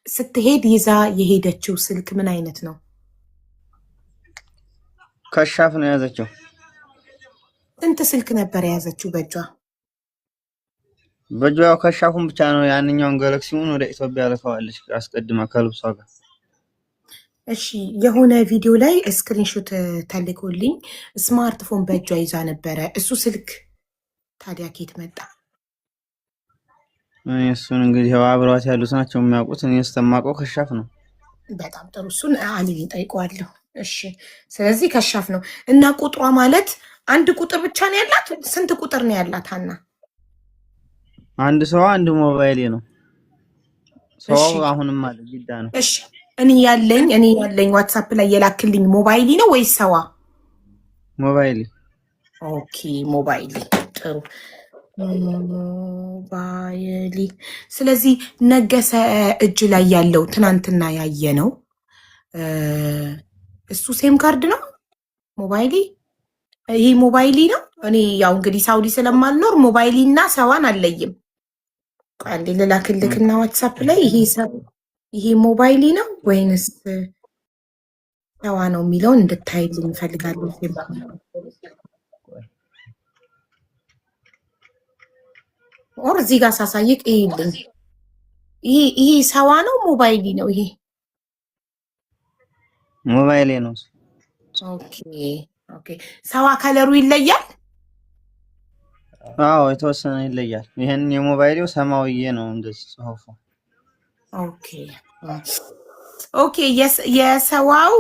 ስትሄድ ይዛ የሄደችው ስልክ ምን አይነት ነው? ከሻፍ ነው ያዘችው። ስንት ስልክ ነበር የያዘችው በእጇ? በእጇ ከሻፉን ብቻ ነው። ያንኛውን ጋላክሲውን ወደ ኢትዮጵያ ልከዋለች አስቀድማ ከልብሷ ጋር። እሺ የሆነ ቪዲዮ ላይ ስክሪንሾት ተልኮልኝ ስማርትፎን በእጇ ይዛ ነበረ። እሱ ስልክ ታዲያ ከየት መጣ? እሱን እንግዲህ አብረዋት ያሉት ናቸው የሚያውቁት። እኔስተማቀው ከሻፍ ነው። በጣም ጥሩ። እሱን አሊን ጠይቀዋለሁ። እሺ ስለዚህ ከሻፍ ነው እና ቁጥሯ ማለት አንድ ቁጥር ብቻ ነው ያላት? ስንት ቁጥር ነው ያላት ሀና? አንድ ሰው አንድ ሞባይል ነው። ሰው አሁንም አለ ጅዳ ነው። እሺ እኔ ያለኝ ዋትስአፕ ላይ የላክልኝ ሞባይሊ ነው ወይስ ሰዋ? ሞባይሊ። ኦኬ ሞባይሊ። ጥሩ ሞባይሊ። ስለዚህ ነገሰ እጅ ላይ ያለው ትናንትና ያየ ነው እሱ ሴም ካርድ ነው ሞባይሊ። ይሄ ሞባይሊ ነው። እኔ ያው እንግዲህ ሳውዲ ስለማልኖር ሞባይሊ እና ሰዋን አለይም። አንዴ ልላክልክና ዋትስአፕ ላይ ይሄ ሞባይሊ ነው ወይንስ ሰዋ ነው የሚለውን እንድታይልኝ እንፈልጋለሁ። ኦር እዚህ ጋር ሳሳይቅ ይሄልኝ። ይሄ ሰዋ ነው ሞባይሊ ነው? ይሄ ሞባይሊ ነው። ኦኬ ሰዋ ከለሩ ይለያል? አዎ የተወሰነ ይለያል። ይሄን የሞባይሉ ሰማያዊ ነው እንደዚህ ጽሁፉ። ኦኬ የሰዋው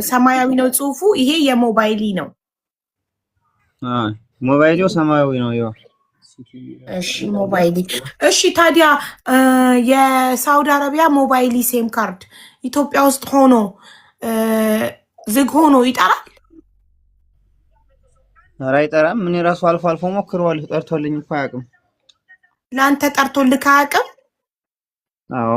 ሰማያዊ ነው ጽሁፉ። ይሄ የሞባይሊ ነው። ሞባይሉ ሰማያዊ ነው። ይኸው እሺ ሞባይሊ። እሺ ታዲያ የሳውዲ አረቢያ ሞባይሊ ሴም ካርድ ኢትዮጵያ ውስጥ ሆኖ ዝግ ሆኖ ይጠራል? ኧረ አይጠራም። ምን ራሱ አልፎ አልፎ ሞክረዋለሁ። ጠርቶልኝ እኮ አያውቅም። ለአንተ ጠርቶልህ አያውቅም? አዎ።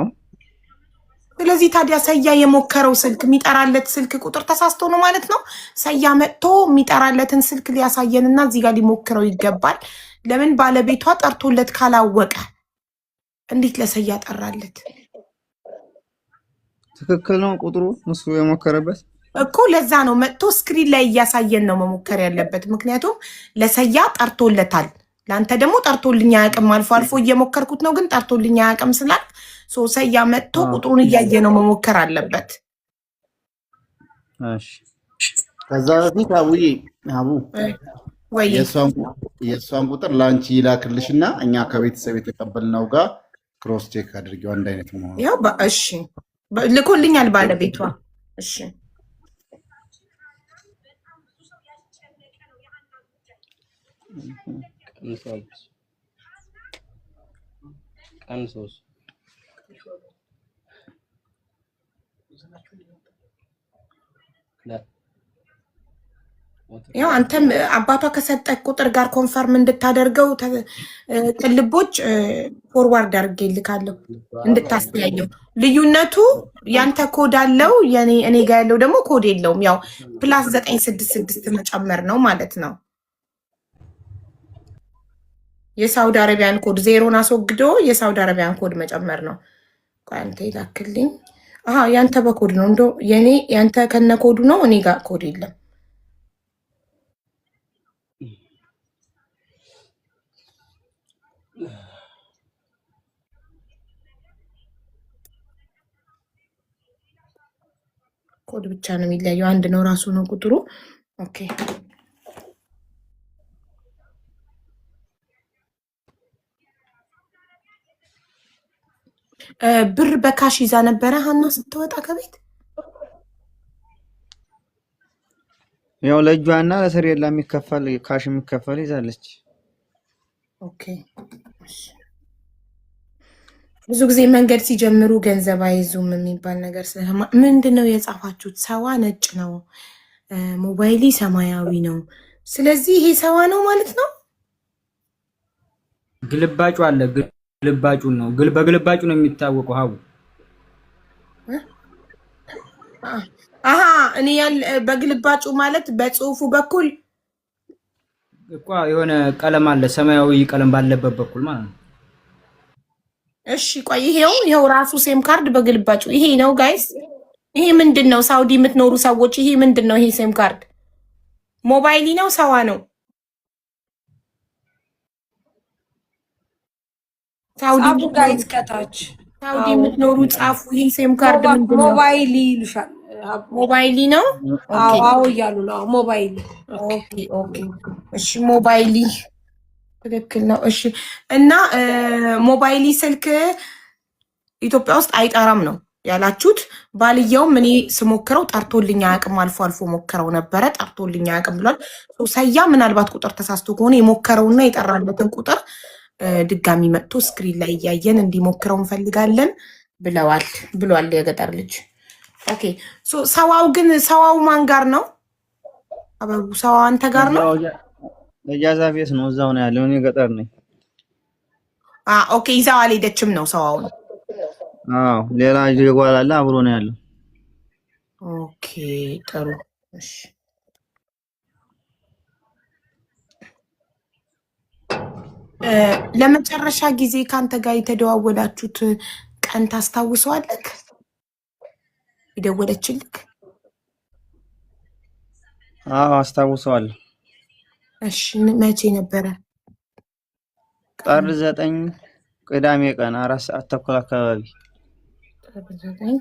ስለዚህ ታዲያ ሰያ የሞከረው ስልክ የሚጠራለት ስልክ ቁጥር ተሳስቶ ነው ማለት ነው። ሰያ መጥቶ የሚጠራለትን ስልክ ሊያሳየንና እዚህ ጋር ሊሞክረው ይገባል። ለምን ባለቤቷ ጠርቶለት ካላወቀ እንዴት ለሰያ ጠራለት? ትክክል ነው ቁጥሩ እሱ የሞከረበት እኮ። ለዛ ነው መጥቶ ስክሪን ላይ እያሳየን ነው መሞከር ያለበት። ምክንያቱም ለሰያ ጠርቶለታል፣ ለአንተ ደግሞ ጠርቶልኝ አያውቅም። አልፎ አልፎ እየሞከርኩት ነው ግን ጠርቶልኝ አያውቅም ስላል ሰያ መጥቶ ቁጥሩን እያየ ነው መሞከር አለበት። እሺ ከዛ በፊት አቡ የእሷን ቁጥር ላንቺ ይላክልሽና እኛ ከቤተሰብ የተቀበልነው ጋር ክሮስ ቼክ አድርጊው አንድ አይነት መሆኑ። ያው እሺ ልኮልኛል ባለቤቷ። እሺ ቀንሶስ ያው አንተም አባቷ ከሰጠ ቁጥር ጋር ኮንፈርም እንድታደርገው ቅልቦች ፎርዋርድ አድርጌ ልካለሁ እንድታስተያየው። ልዩነቱ ያንተ ኮድ አለው እኔ ጋር ያለው ደግሞ ኮድ የለውም። ያው ፕላስ 966 መጨመር ነው ማለት ነው። የሳውዲ አረቢያን ኮድ ዜሮን አስወግዶ የሳውዲ አረቢያን ኮድ መጨመር ነው። አንተ ይላክልኝ። ያንተ በኮድ ነው እንዶ ያንተ ከነ ኮዱ ነው። እኔ ጋር ኮድ የለም። ኮድ ብቻ ነው የሚለየው። አንድ ነው ራሱ ነው ቁጥሩ። ኦኬ ብር በካሽ ይዛ ነበረ ሀና ስትወጣ ከቤት። ያው ለእጇና ለሰሪላ የሚከፈል ካሽ የሚከፈል ይዛለች። ኦኬ ብዙ ጊዜ መንገድ ሲጀምሩ ገንዘብ አይዙም የሚባል ነገር ስለማ ምንድን ነው የጻፋችሁት? ሰዋ ነጭ ነው፣ ሞባይሊ ሰማያዊ ነው። ስለዚህ ይሄ ሰዋ ነው ማለት ነው። ግልባጩ አለ፣ ግልባጩ ነው በግልባጩ ነው የሚታወቀው። ሀቡ እኔ በግልባጩ ማለት በጽሁፉ በኩል እኮ የሆነ ቀለም አለ፣ ሰማያዊ ቀለም ባለበት በኩል ማለት ነው። እሺ ቆይ ይሄው ራሱ ሴም ካርድ በግልባጩ ይሄ ነው ጋይስ። ይሄ ምንድነው? ሳውዲ የምትኖሩ ሰዎች ይሄ ምንድነው? ይሄ ሴም ካርድ ሞባይሊ ነው ሰዋ ነው? ሳውዲ ጋይስ ከታች ሳውዲ የምትኖሩ ጻፉ። ይሄ ሴም ካርድ ምንድነው? ሞባይሊ ይሉሻል። ሞባይሊ ነው? አዎ እያሉ ነው። ሞባይሊ ኦኬ። እሺ ሞባይሊ ትክክል ነው። እሺ እና ሞባይሊ ስልክ ኢትዮጵያ ውስጥ አይጠራም ነው ያላችሁት። ባልየውም እኔ ስሞክረው ጠርቶልኝ አያውቅም። አልፎ አልፎ ሞክረው ነበረ ጠርቶልኝ አያውቅም ብሏል። ሰያ ምናልባት ቁጥር ተሳስቶ ከሆነ የሞከረውና የጠራበትን ቁጥር ድጋሚ መጥቶ ስክሪን ላይ እያየን እንዲሞክረው እንፈልጋለን ብሏል የገጠር ልጅ። ኦኬ ሰዋው ማን ጋር ነው? አበቡ ሰዋው አንተ ጋር ነው? እጃዛ ቤት ነው፣ እዛው ነው ያለው። እኔ ገጠር ነኝ። ኦኬ ይዛው አልሄደችም ነው ሰዋው ነው? አዎ ሌላ ይጓላል አብሮ ነው ያለው። ኦኬ ጥሩ። እሺ ለመጨረሻ ጊዜ ካንተ ጋር የተደዋወላችሁት ቀን ታስታውሰዋለህ? የደወለችልክ? አዎ አስታውሰዋለሁ። እሺ መቼ ነበረ? ጥር 9 ቅዳሜ ቀን 4 ሰዓት ተኩል አካባቢ። ጥር 9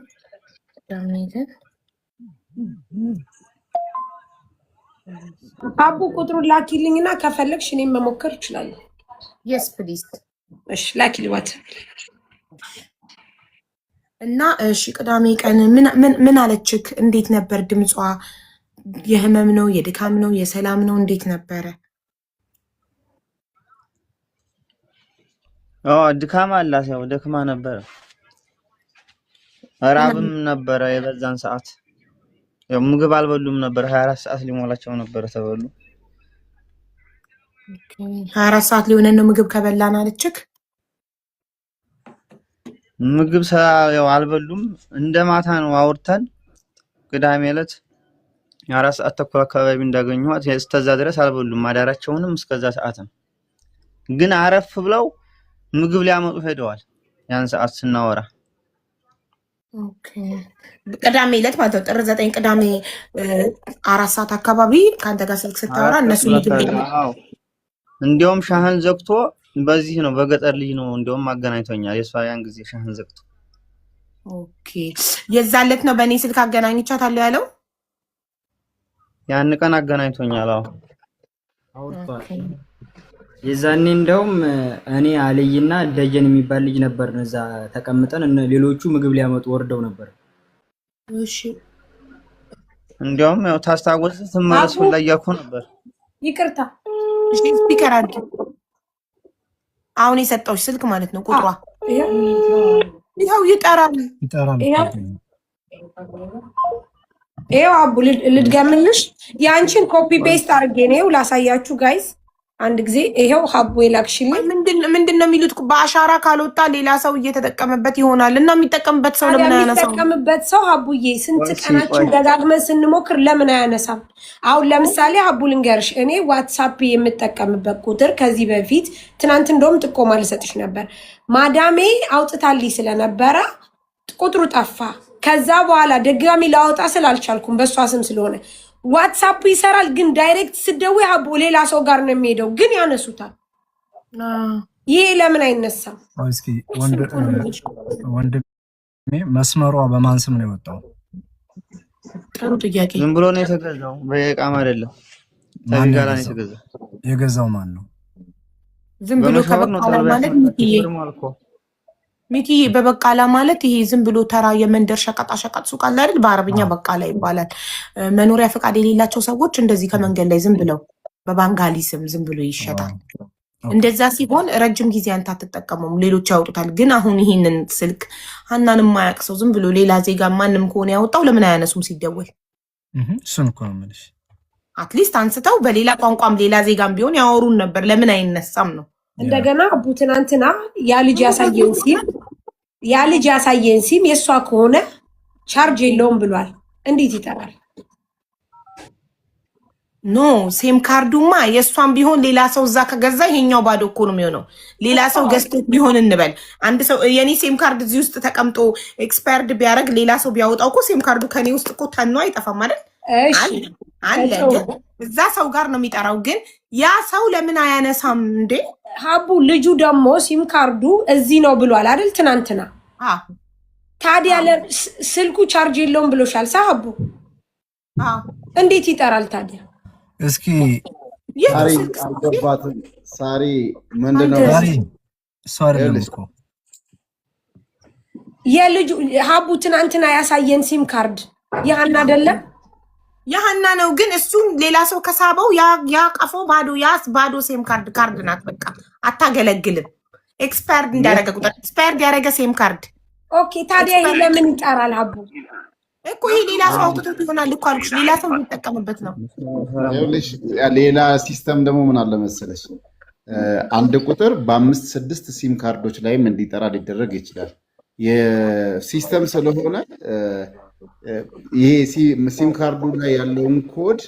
ቅዳሜ ቀን። አቡ ቁጥሩን ላኪልኝና ከፈለግሽ እኔም መሞከር እችላለሁ። የስ ፕሊዝ። እሺ ላኪልኝ። እና እሺ ቅዳሜ ቀን ምን አለችክ? እንዴት ነበር ድምጿ? የህመም ነው የድካም ነው የሰላም ነው እንዴት ነበረ? ድካም አላት። ያው ደክማ ነበረ። ራብም ነበረ የበዛን ሰዓት። ያው ምግብ አልበሉም ነበር። 24 ሰዓት ሊሞላቸው ነበር ተበሉ። 24 ሰዓት ሊሆነ ነው ምግብ ከበላን አለችክ? ምግብ ያው አልበሉም። እንደማታ ነው አውርተን ቅዳሜ ዕለት 4 ሰዓት ተኩል አካባቢ እንዳገኘኋት እስከዛ ድረስ አልበሉም። ማዳራቸውንም እስከዛ ሰዓት ነው። ግን አረፍ ብለው ምግብ ሊያመጡ ሄደዋል። ያን ሰዓት ስናወራ ኦኬ ቅዳሜ ዕለት ማለት ነው። ጥር 9 ቅዳሜ 4 ሰዓት አካባቢ ካንተ ጋር ስልክ ስታወራ እነሱ እንዲያውም ሻህን ዘግቶ በዚህ ነው በገጠር ልጅ ነው እንዲያውም አገናኝቶኛል። የሷ ያን ጊዜ ሻህን ዘግቶ ኦኬ የዛለት ነው በእኔ ስልክ አገናኝቻታለሁ ያለው። ያን ቀን አገናኝቶኛል። የዛኔ እንደውም እኔ አለይና ደጀን የሚባል ልጅ ነበር እዛ ተቀምጠን ሌሎቹ ምግብ ሊያመጡ ወርደው ነበር። እሺ እንዲያውም ያው ታስታውስ ትመለስ ላይ ያኮ ነበር። ይቅርታ እሺ ስፒከር አድርጊ። አሁን የሰጠሁሽ ስልክ ማለት ነው ቁጥሯ ይኸው ይጠራል። ይኸው አቡ ልድገምልሽ። የአንቺን ኮፒ ፔስት አድርጌ ነው ላሳያችሁ ጋይስ። አንድ ጊዜ ይሄው ሀቡ የላክሽልኝ ምንድን ነው የሚሉት? በአሻራ ካልወጣ ሌላ ሰው እየተጠቀመበት ይሆናል እና የሚጠቀምበት ሰው ለምን አያነሳም? የሚጠቀምበት ሰው ሀቡዬ ስንት ቀናችን ደጋግመን ስንሞክር ለምን አያነሳም? አሁን ለምሳሌ ሀቡ ልንገርሽ፣ እኔ ዋትሳፕ የምጠቀምበት ቁጥር ከዚህ በፊት ትናንት እንደውም ጥቆማ ልሰጥሽ ነበር። ማዳሜ አውጥታልኝ ስለነበረ ቁጥሩ ጠፋ። ከዛ በኋላ ድጋሚ ላወጣ ስላልቻልኩም በእሷ ስም ስለሆነ ዋትሳፕ ይሰራል፣ ግን ዳይሬክት ስደውይ ሀቡ ሌላ ሰው ጋር ነው የሚሄደው፣ ግን ያነሱታል። ይሄ ለምን አይነሳም? እስኪ ወንድሜ መስመሯ በማን ስም ነው የወጣው? ጥሩ ጥያቄ። ዝም ብሎ ነው የተገዛው፣ በየቃም አይደለም። ተጋላ ነው የተገዛው። የገዛው ማን ነው? ዝም ብሎ ከበቃላ ማለት ሚኪዬ በበቃላ ማለት ይሄ ዝም ብሎ ተራ የመንደር ሸቀጣ ሸቀጥ ሱቅ አለ አይደል? በአረብኛ በቃላ ይባላል። መኖሪያ ፈቃድ የሌላቸው ሰዎች እንደዚህ ከመንገድ ላይ ዝም ብለው በባንጋሊ ስም ዝም ብሎ ይሸጣል። እንደዛ ሲሆን ረጅም ጊዜ አንተ አትጠቀሙም፣ ሌሎች ያወጡታል። ግን አሁን ይሄንን ስልክ ሀናን የማያውቅ ሰው ዝም ብሎ ሌላ ዜጋ ማንም ከሆነ ያወጣው ለምን አያነሱም ሲደወል? እሱን እኮ ነው የምልሽ። አትሊስት አንስተው በሌላ ቋንቋም ሌላ ዜጋም ቢሆን ያወሩን ነበር። ለምን አይነሳም ነው። እንደገና አቡ ትናንትና ያ ልጅ ያሳየን ሲም የእሷ ከሆነ ቻርጅ የለውም ብሏል። እንዴት ይጠራል? ኖ ሴም ካርዱማ የእሷን ቢሆን ሌላ ሰው እዛ ከገዛ ይሄኛው ባዶ እኮ ነው የሚሆነው። ሌላ ሰው ገዝቶ ቢሆን እንበል አንድ ሰው የኔ ሴም ካርድ እዚህ ውስጥ ተቀምጦ ኤክስፓየርድ ቢያደርግ ሌላ ሰው ቢያወጣው እኮ ሴም ካርዱ ከኔ ውስጥ እኮ ተኖ አይጠፋም አይደል? አለ እዛ ሰው ጋር ነው የሚጠራው። ግን ያ ሰው ለምን አያነሳም እንዴ? ሀቡ ልጁ ደግሞ ሲም ካርዱ እዚህ ነው ብሏል አይደል? ትናንትና ታዲያ ስልኩ ቻርጅ የለውም ብሎሻል ሀቡ? እንዴት ይጠራል ታዲያ? እስኪ ሳሪ አልገባትም። ሳሪ ምንድነው? እሱ አይደለም እኮ የልጁ ሀቡ ትናንትና ያሳየን ሲም ካርድ ያህና አይደለም? ያህና ነው። ግን እሱን ሌላ ሰው ከሳበው ያ ቀፎ ባዶ ሴም ካርድ ናት። በቃ አታገለግልም። ኤክስፓየርድ እንዳደረገ ቁጥር ኤክስፓየርድ ያደረገ ሴም ካርድ። ኦኬ ታዲያ ይሄ ለምን ይጠራል ሀቡ? እኮ ይሄ ሌላ ሰው አውጥቶት ይሆናል እኮ አልኩሽ። ሌላ ሰው የሚጠቀምበት ነው። ሌላ ሲስተም ደግሞ ምን አለ መሰለሽ፣ አንድ ቁጥር በ5-6 ሲም ካርዶች ላይም እንዲጠራ ሊደረግ ይችላል። የሲስተም ስለሆነ ይሄ ሲም ካርዱ ላይ ያለውን ኮድ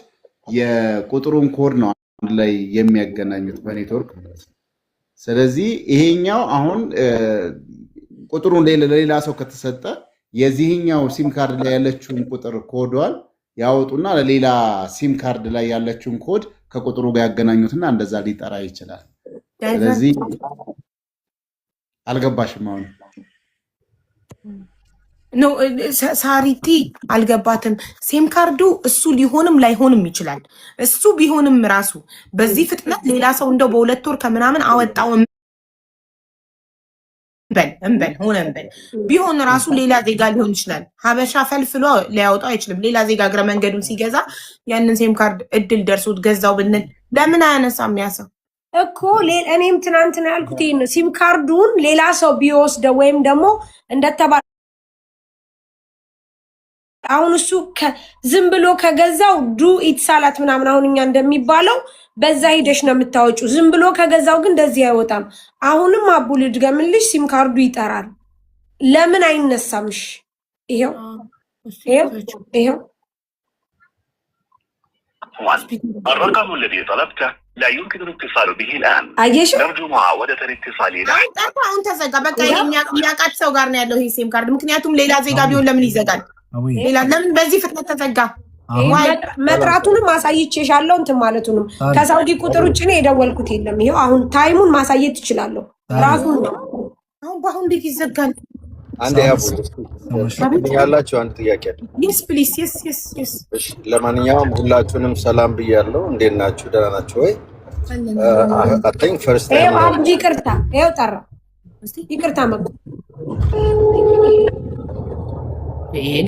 የቁጥሩን ኮድ ነው አንድ ላይ የሚያገናኙት በኔትወርክ ማለት ነው። ስለዚህ ይሄኛው አሁን ቁጥሩን ለሌላ ሰው ከተሰጠ የዚህኛው ሲም ካርድ ላይ ያለችውን ቁጥር ኮዷን ያወጡና ለሌላ ሲም ካርድ ላይ ያለችውን ኮድ ከቁጥሩ ጋር ያገናኙትና እንደዛ ሊጠራ ይችላል። ስለዚህ አልገባሽም አሁን? ኖ ሳሪቲ አልገባትም። ሴም ካርዱ እሱ ሊሆንም ላይሆንም ይችላል። እሱ ቢሆንም ራሱ በዚህ ፍጥነት ሌላ ሰው እንደው በ2 ወር ከምናምን አወጣው እንበል ቢሆን ራሱ ሌላ ዜጋ ሊሆን ይችላል። ሀበሻ ፈልፍሎ ሊያወጣው አይችልም። ሌላ ዜጋ እግረ መንገዱን ሲገዛ ያንን ሴም ካርድ እድል ደርሶት ገዛው ብንል ለምን አያነሳም? ያሰው እኮ እኔም ትናንትና ያልኩት ይሄን ነው። ሲም ካርዱን ሌላ ሰው ቢወስደው ወይም ደግሞ እንደተባለ አሁን እሱ ዝም ብሎ ከገዛው ዱ ኢትሳላት ምናምን አሁን እኛ እንደሚባለው በዛ ሂደሽ ነው የምታወጪው። ዝም ብሎ ከገዛው ግን እንደዚህ አይወጣም። አሁንም አቡ ልድገምልሽ፣ ሲም ካርዱ ይጠራል። ለምን አይነሳምሽ? ይሄው الرقم الذي طلبته لا يمكن الاتصال به الآن. نرجو معاودة الاتصال له. አሁን ተዘጋ። በቃ የሚያውቃት ሰው ጋር ነው ያለው ይሄ ሲም ካርድ። ምክንያቱም ሌላ ዜጋ ቢሆን ለምን ይዘጋል? ለምን በዚህ ፍጥነት ተዘጋ? መጥራቱንም ማሳየትሽሻለሁ እንትን ማለቱንም ከሳውዲ ቁጥር ውጭ ነው የደወልኩት የለም። ይሄው አሁን ታይሙን ማሳየት ትችላለሁ ራሱ ነው። አሁን በአሁን እንዴት ይዘጋል? አንድ ያላችሁ አንድ ጥያቄ አለ። yes please yes እሺ ለማንኛውም ሁላችሁንም ሰላም ብያለሁ። እንዴት ናችሁ? ደህና ናችሁ ወይ? I think first time ይቅርታ ይሄው ጠራ እስቲ ይቅርታ መጣ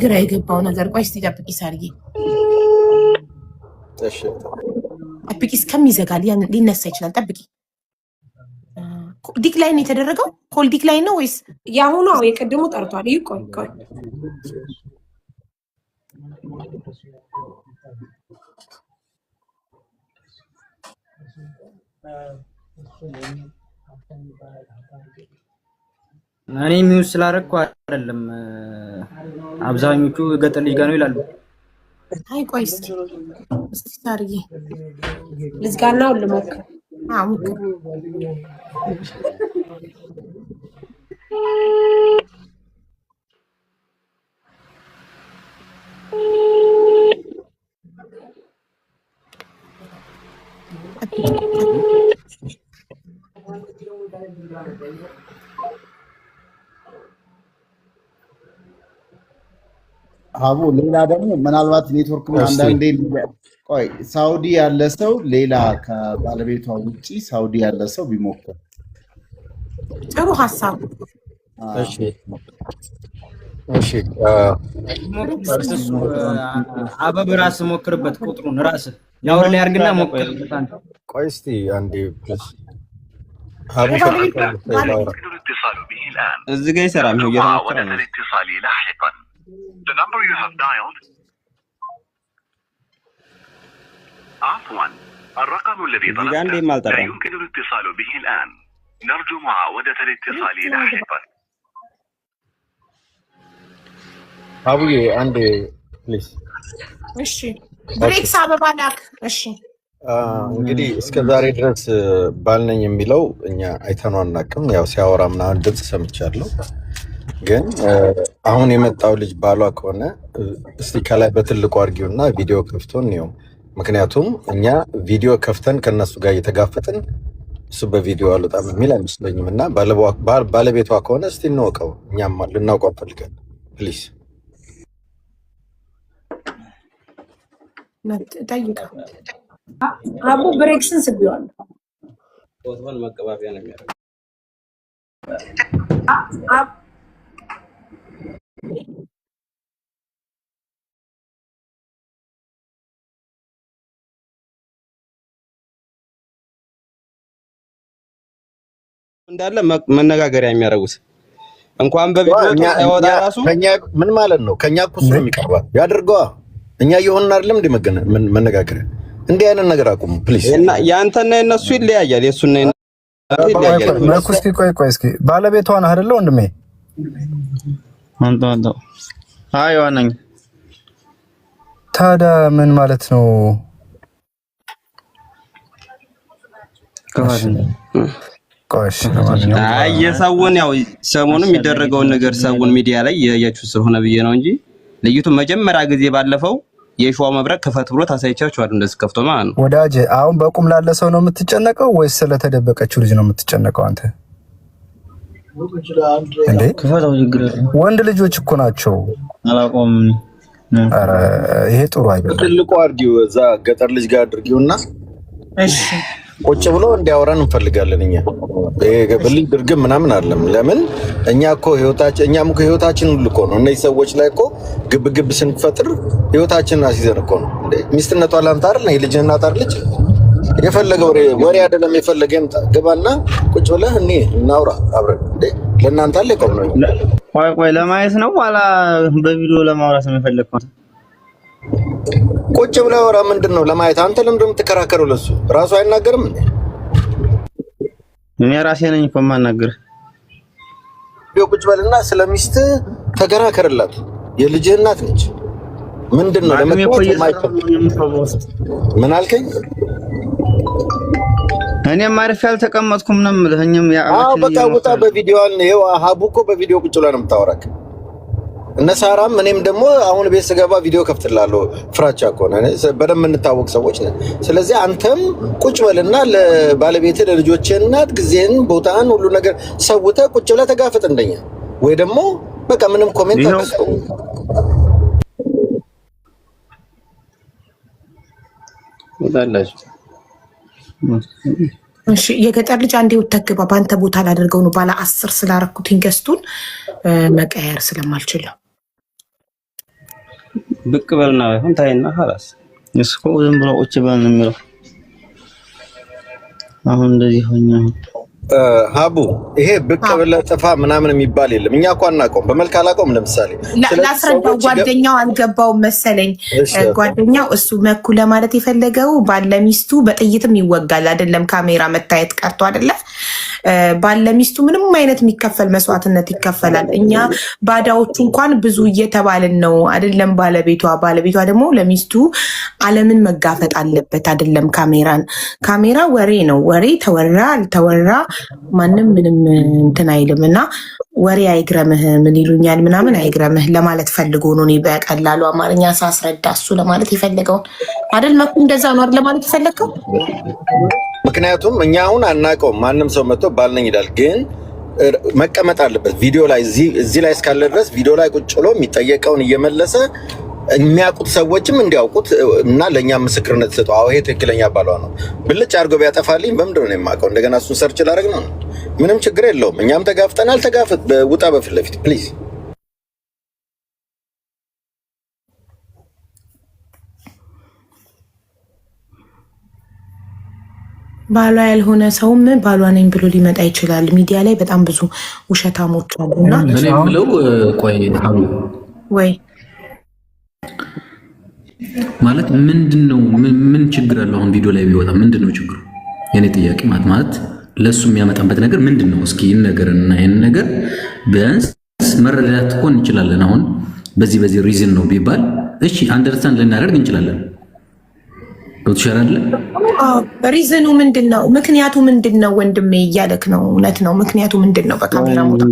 ግራ የገባው ነገር። ቆይ እስቲ ጠብቂ ሳርዬ፣ እሺ ጠብቂ እስከሚዘጋል ያን ሊነሳ ይችላል። ጠብቂ። ዲክላይን የተደረገው ኮል ዲክላይን ነው ወይስ ያሁኑ? የቀደሙ ጠርቷል። ቆይ እኔ ሚውት ስላደረኩ አይደለም። አብዛኞቹ ገጠር ልጅ ጋር ነው ይላሉ። አይ ቆይ እስቲ ሳርዬ ልዝጋናው ልሞክር። ሞክር። አቡ ሌላ ደግሞ ምናልባት ኔትወርክ አንዳንዴ ቆይ ሳውዲ ያለ ሰው ሌላ ከባለቤቷ ውጪ ሳውዲ ያለ ሰው ቢሞክር ጥሩ ሀሳብ። እሺ አበብ ራስ ሞክርበት። ቁጥሩን ራስ ያወር ላይ አርግና ሞክር። ቆይ እስቲ አንዴ ፕሊዝ እዚህ ጋር ይሰራል ነው እየተሞከረ ነው። The number you have dialed عفوا الرقم الذي طلبته لا يمكن الاتصال به الآن. نرجو معاودة الاتصال لاحقا. አቡዬ አንዴ ፕሊዝ። እሺ ብሬክስ አበባ ላክ። እሺ እንግዲህ እስከ ዛሬ ድረስ ባልነኝ የሚለው እኛ አይተነው አናውቅም። ያው ሲያወራ ምናምን ድምፅ ሰምቻለሁ። ግን አሁን የመጣው ልጅ ባሏ ከሆነ እስቲ ከላይ በትልቁ አድርጊውና ቪዲዮ ከፍቶን ነው። ምክንያቱም እኛ ቪዲዮ ከፍተን ከነሱ ጋር እየተጋፈጥን እሱ በቪዲዮ አልወጣም የሚል አይመስለኝም። እና ባለቤቷ ከሆነ እስቲ እንወቀው፣ እኛም ልናውቀው ፈልገን ፕሊዝ። አቡ ብሬክስን ስቢዋል ቦታውን መቀባቢያ ነው የሚያደርገው። እንዳለ መነጋገሪያ የሚያደርጉት እንኳን በቪዲዮ ታይወጣ ራሱ ከኛ ምን ማለት ነው? ከኛ እኮ እሱ ነው የሚቀርባው ያድርገዋ። እኛ እየሆንን አይደለም እንደ መነጋገሪያ። እንዲህ አይነት ነገር አቁሙ ፕሊዝ። እና ያንተና የነሱ ይለያያል። የሱና ይለያያል። ማኩስቲ ቆይ እስኪ ባለቤቷ ነህ አይደለ ወንድሜ? አንተ አይ ዋናኝ ታዲያ ምን ማለት ነው? አይ የሰውን ያው ሰሞኑን የሚደረገውን ነገር ሰውን ሚዲያ ላይ ያያችሁ ስለሆነ ብዬ ነው እንጂ ልዩቱ መጀመሪያ ጊዜ ባለፈው የሸዋ መብረቅ ክፈት ብሎ ታሳይቻችኋል። እንደዚህ ከፍቶ ማለት ነው። ወዳጄ አሁን በቁም ላለ ሰው ነው የምትጨነቀው ወይስ ስለተደበቀችው ልጅ ነው የምትጨነቀው አንተ? እንዴ ወንድ ልጆች እኮ ናቸው። አላቆም። ኧረ ይሄ ጥሩ አይደለም። ትልቁ አድርጊው፣ እዛ ገጠር ልጅ ጋር አድርጊውና እሺ ቁጭ ብሎ እንዲያወራን እንፈልጋለን። እኛ በልጅ ድርግም ምናምን አይደለም። ለምን እኛ እኮ ህይወታችን ሁሉ እኮ ነው። እነዚህ ሰዎች ላይ እኮ ግብ ስንፈጥር ህይወታችንን አስይዘን እኮ ነው። ሚስትነቷ ላንተ አይደል? የልጅህ እናት አይደለች? የፈለገ ወሬ አይደለም የፈለገ ይምጣ፣ ግባና ቁጭ ብለህ እኔ እናውራ አብረን። ለእናንተ አለ ቆም ነው። ቆይ ለማየት ነው ዋላ በቪዲዮ ለማውራት ነው የፈለግኩት? ቁጭ ብለህ አውራ። ምንድነው ለማየት? አንተ ለምንድን ነው የምትከራከረው? ለሱ ራሱ አይናገርም እንዴ? እኔ ራሴ ነኝ እኮ የማናገር። ቁጭ በልና ስለሚስት ተከራከርላት። የልጅህ እናት ነች። ምንድነው ምን አልከኝ? እኔም አሪፍ ያልተቀመጥኩም ነው የምልህኝም። በቃ ውጣ። በቪዲዮ ነው ሀቡ እኮ በቪዲዮ ቁጭ ብላ ነው የምታወራክ። እነ ሳራም እኔም ደግሞ አሁን ቤት ስገባ ቪዲዮ ከፍትላለሁ። ፍራቻ እኮ ነው፣ በደንብ እንታወቅ ሰዎች ነን። ስለዚህ አንተም ቁጭ በልና ለባለቤትህ ለልጆችህ እናት ጊዜህን ቦታህን ሁሉ ነገር ሰውተህ ቁጭ ብለህ ተጋፈጥ እንደኛ። ወይ ደግሞ በቃ ምንም ኮሜንት አትስጡ። እሺ የገጠር ልጅ አንዴ ወተግባ ባንተ ቦታ ላደርገው ነው። ባለ 10 ስላረኩት ገስቱን መቀየር ስለማልችል ብቅ በልና ባይሆን ታይና خلاص እስኮ ዝም ብሎ ቁጭ በል ነው የሚለው። አሁን እንደዚህ ሆኛ ሀቡ ይሄ ብቅ ብለህ ጥፋ ምናምን የሚባል የለም። እኛ እኮ አናውቀውም፣ በመልክ አላውቀውም። ለምሳሌ ላስረዳው፣ ጓደኛው አልገባውም መሰለኝ። ጓደኛው እሱ መኩ ለማለት የፈለገው ባለሚስቱ በጥይትም ይወጋል አይደለም፣ ካሜራ መታየት ቀርቶ አይደለም። ባለሚስቱ ምንም አይነት የሚከፈል መስዋዕትነት ይከፈላል። እኛ ባዳዎቹ እንኳን ብዙ እየተባልን ነው አይደለም። ባለቤቷ ደግሞ ለሚስቱ ዓለምን መጋፈጥ አለበት አይደለም። ካሜራ ወሬ ነው። ወሬ ተወራ አልተወራ ማንም ምንም እንትን አይልም። እና ወሬ አይግረምህ ምን ይሉኛል ምናምን አይግረምህ ለማለት ፈልጎ ነው። እኔ በቀላሉ አማርኛ ሳስረዳ እሱ ለማለት የፈለገውን አይደል መኩ፣ እንደዛ ነው አይደል ለማለት የፈለገው። ምክንያቱም እኛ አሁን አናውቀውም። ማንም ሰው መጥቶ ባልነኝ ይላል፣ ግን መቀመጥ አለበት ቪዲዮ ላይ። እዚህ ላይ እስካለ ድረስ ቪዲዮ ላይ ቁጭ ብሎ የሚጠየቀውን እየመለሰ የሚያውቁት ሰዎችም እንዲያውቁት እና ለእኛ ምስክርነት ሰጡ። አዎ ይሄ ትክክለኛ ባሏ ነው። ብልጭ አድርጎ ቢያጠፋልኝ በምንድን ነው የማውቀው? እንደገና እሱን ሰርች ላደርግ ነው? ምንም ችግር የለውም። እኛም ተጋፍጠናል። ተጋፍጥ፣ ውጣ በፊት ለፊት ፕሊዝ። ባሏ ያልሆነ ሰውም ባሏ ነኝ ብሎ ሊመጣ ይችላል። ሚዲያ ላይ በጣም ብዙ ውሸታሞች አሉና እኔ የምለው ቆይ ወይ ማለት ምንድነው? ምን ችግር አለው? አሁን ቪዲዮ ላይ ቢወጣ ምንድነው ችግሩ? የኔ ጥያቄ ማለት ለሱ የሚያመጣበት ነገር ምንድነው? እስኪ ይነገርና ይሄን ነገር ቢያንስ መረዳት እኮ እንችላለን። አሁን በዚህ ሪዝን ነው ቢባል እሺ አንደርስታንድ ልናደርግ እንችላለን። ዶትሻራለ ሪዝኑ ምንድነው? ምክንያቱ ምንድነው? ወንድሜ እያለክ ነው። እውነት ነው። ምክንያቱ ምንድነው? በካሜራ ሞታ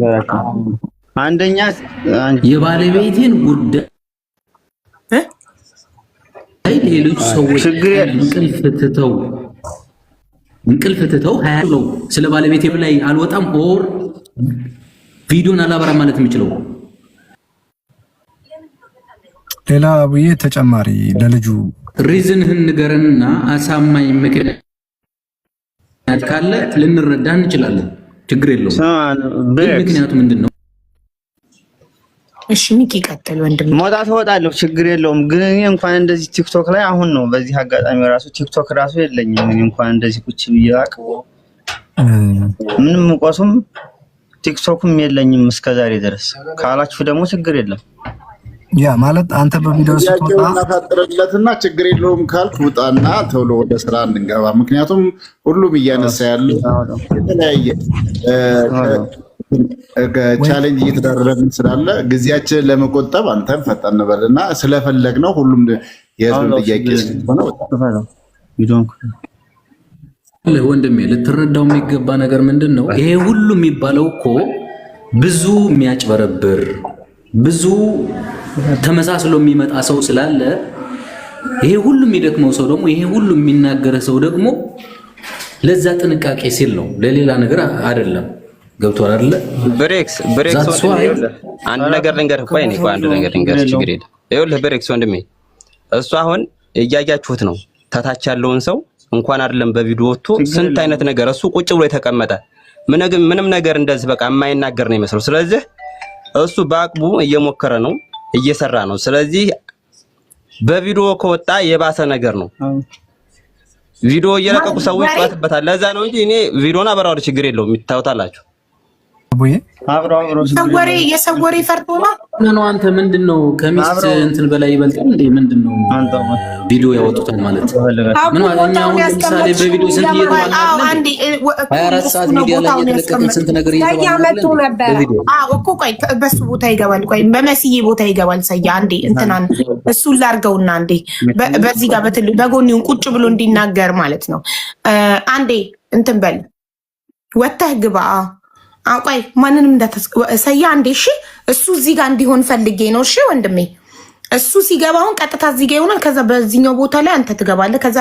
አንደኛ የባለቤቴን ጉዳይ ሌሎች ሰዎች እንቅልፍ ትተው ነው ስለ ባለቤቴ ላይ አልወጣም ኦር ቪዲዮን አላበራ ማለት የሚችለው ሌላ አቡዬ ተጨማሪ ለልጁ ሪዝንህን ንገረንና አሳማኝ ምክንያት ካለ ልንረዳ እንችላለን። ችግር የለውም። ምክንያቱ ምንድነው? እሺ ሚኪ ቀጥል ወንድም። መውጣት እወጣለሁ፣ ችግር የለውም። ግን እኔ እንኳን እንደዚህ ቲክቶክ ላይ አሁን ነው በዚህ አጋጣሚ ራሱ ቲክቶክ ራሱ የለኝም። እኔ እንኳን እንደዚህ ቁጭ ብዬ ምንም ቆሱም ቲክቶክም የለኝም እስከዛሬ ድረስ ካላችሁ ደግሞ ችግር የለም። ያ ማለት አንተ በቪዲዮ ስትወጣ እናፈጥረለትና ችግር የለውም ካልክ ውጣና ተውሎ ወደ ስራ እንገባ። ምክንያቱም ሁሉም እያነሳ ያለው የተለያየ ቻሌንጅ እየተደረገን ስላለ ጊዜያችንን ለመቆጠብ አንተም ፈጠን በልና ስለፈለግነው ሁሉም የህዝብ ጥያቄ ስለሆነ ወንድሜ ልትረዳው የሚገባ ነገር ምንድነው? ይሄ ሁሉ የሚባለው እኮ ብዙ የሚያጭበረብር ብዙ ተመሳስሎ የሚመጣ ሰው ስላለ ይሄ ሁሉ የሚደክመው ሰው ደግሞ ይሄ ሁሉ የሚናገር ሰው ደግሞ ለዛ ጥንቃቄ ሲል ነው፣ ለሌላ ነገር አይደለም። ገብቷል አይደለ? ብሬክስ አንድ ነገር ልንገርህ። ቆይ እኔ አንድ ነገር ልንገርህ፣ ችግር የለም። ይኸውልህ ብሬክስ ወንድሜ፣ እሱ አሁን እያያችሁት ነው። ታታች ያለውን ሰው እንኳን አይደለም በቪዲዮ ወጥቶ ስንት አይነት ነገር እሱ ቁጭ ብሎ የተቀመጠ ምንም ነገር እንደዚህ በቃ የማይናገር ነው የሚመስለው። ስለዚህ እሱ በአቅሙ እየሞከረ ነው፣ እየሰራ ነው። ስለዚህ በቪዲዮ ከወጣ የባሰ ነገር ነው። ቪዲዮ እየለቀቁ ሰዎች ይጣጣበታል። ለዛ ነው እንጂ እኔ ቪዲዮና አበራው ችግር የለውም። ይታወታላችሁ አቡዬ ሰወሬ የሰወሬ ፈርቶ ነው። አንተ ምንድነው ከሚስት እንትን በላይ ይበልጣል እንዴ? ምንድነው ቪዲዮ ያወጡታል ማለት ምን ማለት ነው? ለምሳሌ በቪዲዮ ስንት እየተባለ አንዴ 24 ሰዓት ሚዲያ ላይ የተለቀቀ ስንት ነገር ያመጡ ነበር። እኮ ቆይ በሱ ቦታ ይገባል። ቆይ በመስዬ ቦታ ይገባል። ሰያ አንዴ እንትናን እሱ ላርገውና አንዴ በዚህ ጋር በጎኒውን ቁጭ ብሎ እንዲናገር ማለት ነው። አንዴ እንትን በል ወተህ ግባ። አቋይ ማንንም እንዳታሰያ አንዴ። እሺ እሱ እዚህ ጋር እንዲሆን ፈልጌ ነው። እሺ ወንድሜ እሱ ሲገባውን ቀጥታ እዚህ ጋር ይሆናል። ከዛ በዚህኛው ቦታ ላይ አንተ ትገባለህ። ከዛ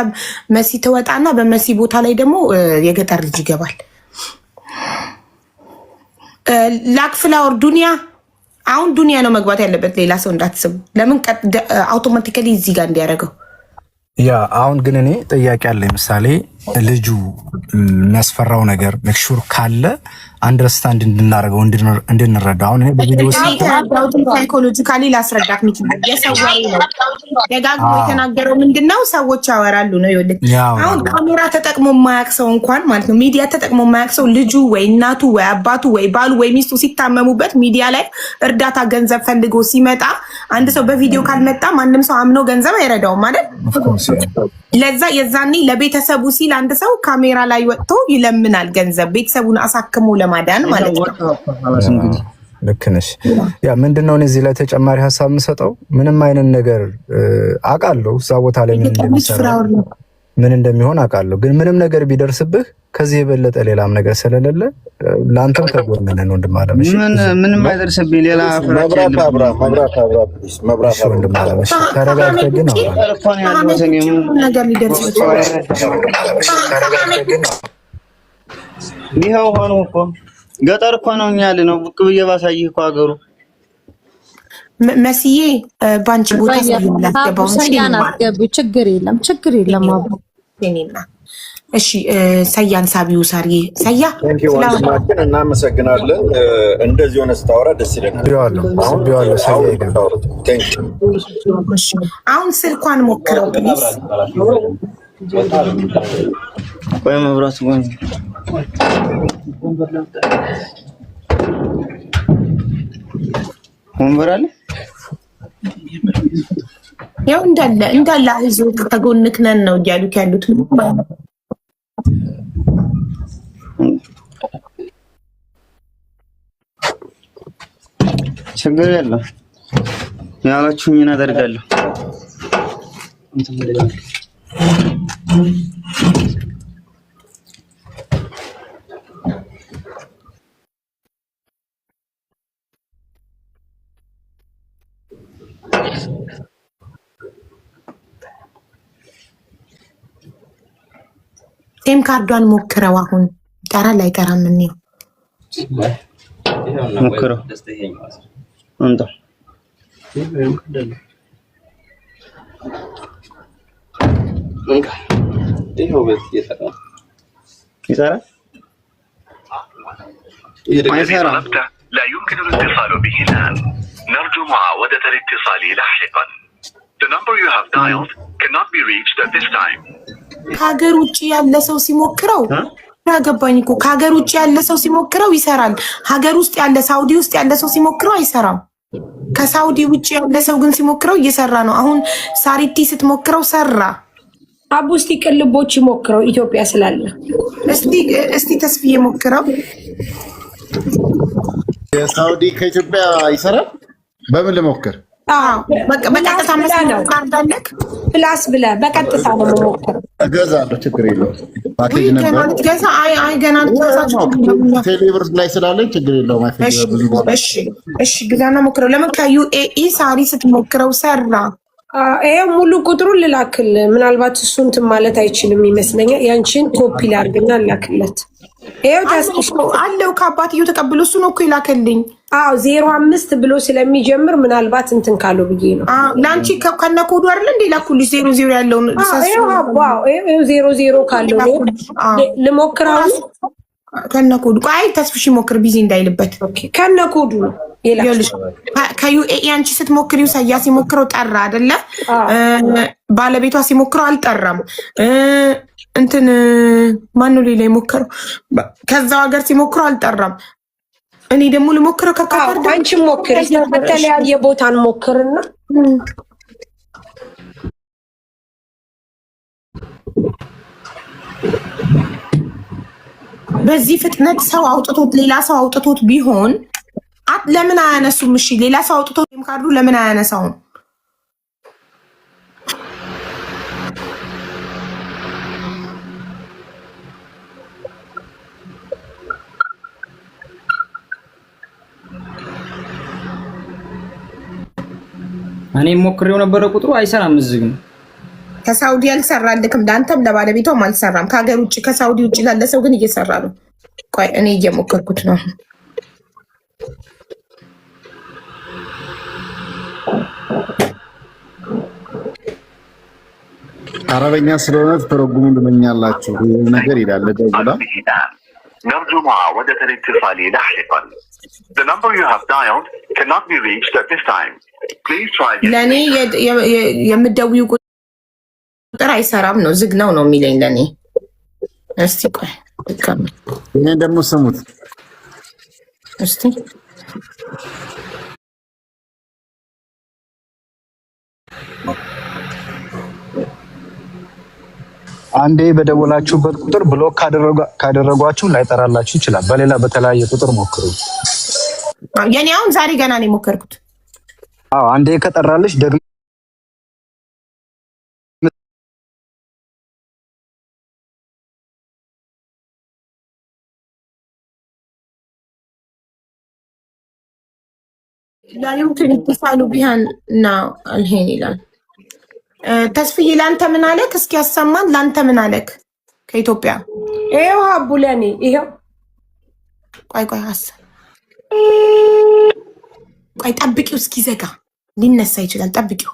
መሲ ትወጣና በመሲ ቦታ ላይ ደግሞ የገጠር ልጅ ይገባል። ላክፍላወር ዱንያ አሁን ዱንያ ነው መግባት ያለበት፣ ሌላ ሰው እንዳትስቡ። ለምን አውቶማቲካሊ እዚህ ጋር እንዲያደርገው። ያ አሁን ግን እኔ ጥያቄ አለ። ምሳሌ ልጁ የሚያስፈራው ነገር ሜክሹር ካለ አንደርስታንድ እንድናደርገው እንድንረዳ። አሁን እኔ በቪዲዮ ሳይኮሎጂካሊ ላስረዳት የሚችላል። የሰዋሪ ነው ደጋግሞ የተናገረው ምንድነው? ሰዎች ያወራሉ ነው ይልክ። አሁን ካሜራ ተጠቅሞ የማያውቅ ሰው እንኳን ማለት ነው ሚዲያ ተጠቅሞ የማያውቅ ሰው ልጁ ወይ እናቱ ወይ አባቱ ወይ ባሉ ወይ ሚስቱ ሲታመሙበት ሚዲያ ላይ እርዳታ ገንዘብ ፈልጎ ሲመጣ አንድ ሰው በቪዲዮ ካልመጣ ማንም ሰው አምኖ ገንዘብ አይረዳውም ማለት። ለዛ የዛኔ ለቤተሰቡ ሲል አንድ ሰው ካሜራ ላይ ወጥቶ ይለምናል ገንዘብ ቤተሰቡን አሳክሞ ለማዳን ማለት ነው። ልክ ነሽ። ያ ምንድነው እዚህ ላይ ተጨማሪ ሀሳብ የምሰጠው ምንም አይነት ነገር አውቃለሁ እዛ ቦታ ላይ ምን እንደሚሆን አውቃለሁ። ግን ምንም ነገር ቢደርስብህ ከዚህ የበለጠ ሌላም ነገር ስለሌለ ለአንተም ከጎንነን ወንድም አለምሽ ምንም አይደርስብኝ። ሌላ መብራት ወንድም አለምሽ ተረጋግተህ ግን ነገር ሊደርስ ይኸው ሆኖ እኮ ገጠር እኮ ነው እኛ ያለ ነው። ብቅ ብዬ ባሳይህ እኮ ሀገሩ መስዬ ባንቺ ቦታ ችግር የለም አቡ እሺ ሰያን ሳቢው ሳሪ ሰያ ስለማችን እናመሰግናለን። እንደዚህ ሆነ ስታወራ ደስ ይለናል። አሁን ስልኳን ሞክረው ፕሊዝ። ቆይ መብራት ወይ ወንበር አለ ያው እንዳለ ህዝብ ከጎንክ ነን ነው እያሉት ያሉት። ችግር የለም ያላችሁኝን አደርጋለሁ። ሲም ካርዷን ሞክረው አሁን ይጠራል አይጠራም? እንየው። ሞክረው እንታ يسارة؟ والذي طلبته لا يمكن الاتصال به الآن. نرجو معاودة الاتصال لاحقا. The number you have dialed cannot be reached at this time. ከሀገር ውጭ ያለ ሰው ሲሞክረው ያገባኝ እኮ ከሀገር ውጭ ያለ ሰው ሲሞክረው ይሰራል። ሀገር ውስጥ ያለ ሳውዲ ውስጥ ያለ ሰው ሲሞክረው አይሰራም። ከሳውዲ ውጭ ያለ ሰው ግን ሲሞክረው እየሰራ ነው። አሁን ሳሪቲ ስትሞክረው ሰራ። አቡ እስቲ ቅልቦች ሞክረው ኢትዮጵያ ስላለ እስቲ ተስፍዬ ሞክረው። የሳውዲ ከኢትዮጵያ ይሰራል። በምን ልሞክር? በቀጥታ መስመር ካርዳለክ ፕላስ ብለህ በቀጥታ ነው የምሞክረው። እገዛለሁ፣ ችግር የለውም። ፓኬጅ ነበር ገዛ ገና ቴሌብር ላይ ስላለኝ ችግር የለውም። እሺ ግዛና ሞክረው። ለምን ከዩኤኢ ሳሪ ስትሞክረው ሰራ። ይሄ ሙሉ ቁጥሩን ልላክል። ምናልባት እሱ እንትን ማለት አይችልም ይመስለኛል። ያንቺን ኮፒ ላድርግና ላክለት። ይሄው ታስቆ አለው ከአባትየው ተቀብሎ እሱ ነው እኮ ይላከልኝ። 05 ብሎ ስለሚጀምር ምናልባት እንትን ካለው ብዬ ነው። ላንቺ ከነ ኮዱ አይደል እንዴ ላኩልሽ? 00 ያለውን ይሄው 00 ካለው ልሞክራው ከነ ኮዱ። ቆይ ተስፍሽ ሞክር ቢዚ እንዳይልበት። ኦኬ ከነ ኮዱ ነው ይላልሽ። ከዩኤኢ አንቺ ስትሞክሪው ሳያ ሲሞክረው ጠራ አይደለ? ባለቤቷ ሲሞክረው አልጠራም። እንትን ማነው ሌላ የሞከረው? ከዛው ሀገር ሲሞክረው አልጠራም። እኔ ደግሞ ልሞክረው ከካርድ። አንቺ ሞክሪ፣ በተለያየ ቦታ እንሞክርና በዚህ ፍጥነት ሰው አውጥቶት ሌላ ሰው አውጥቶት ቢሆን ለምን አያነሱም? እሺ ሌላ ሰው አውጥቶት ካርዱ ለምን አያነሳውም? እኔ ሞክሬው ነበረ፣ ቁጥሩ አይሰራም። እዚህ ግን ከሳውዲ አልሰራልክም፣ ለአንተም ለባለቤቷም አልሰራም። ከሀገር ውጭ ከሳውዲ ውጭ ላለ ሰው ግን እየሰራ ነው። ቆይ እኔ እየሞከርኩት ነው። አረበኛ ስለሆነ ተረጉሙ እንደምኛላችሁ ነገር ይላል ደውላ نرجو معاودة الاتصال لاحقا. The number you have dialed cannot be reached at this time. Please try again. ለኔ የምትደውይው ቁጥር አይሰራም ነው፣ ዝግ ነው የሚለኝ ለኔ። እስቲ ቆይ እኔ ደግሞ ስሙት እስቲ አንዴ በደወላችሁበት ቁጥር ብሎክ ካደረጓችሁ ላይጠራላችሁ ይችላል። በሌላ በተለያየ ቁጥር ሞክሩ። የኔ አሁን ዛሬ ገና ነው የሞከርኩት። አንዴ ከጠራልሽ ደግሞ لا يمكن اتصال بها ነው አልሄን ይላል። ተስፍዬ ላንተ ምን አለክ? እስኪ ያሰማን። ላንተ ምን አለክ? ከኢትዮጵያ ይሄው አቡ ለኔ ይሄው። ቆይ ጠብቂው፣ እስኪ ዘጋ ሊነሳ ይችላል። ጠብቂው።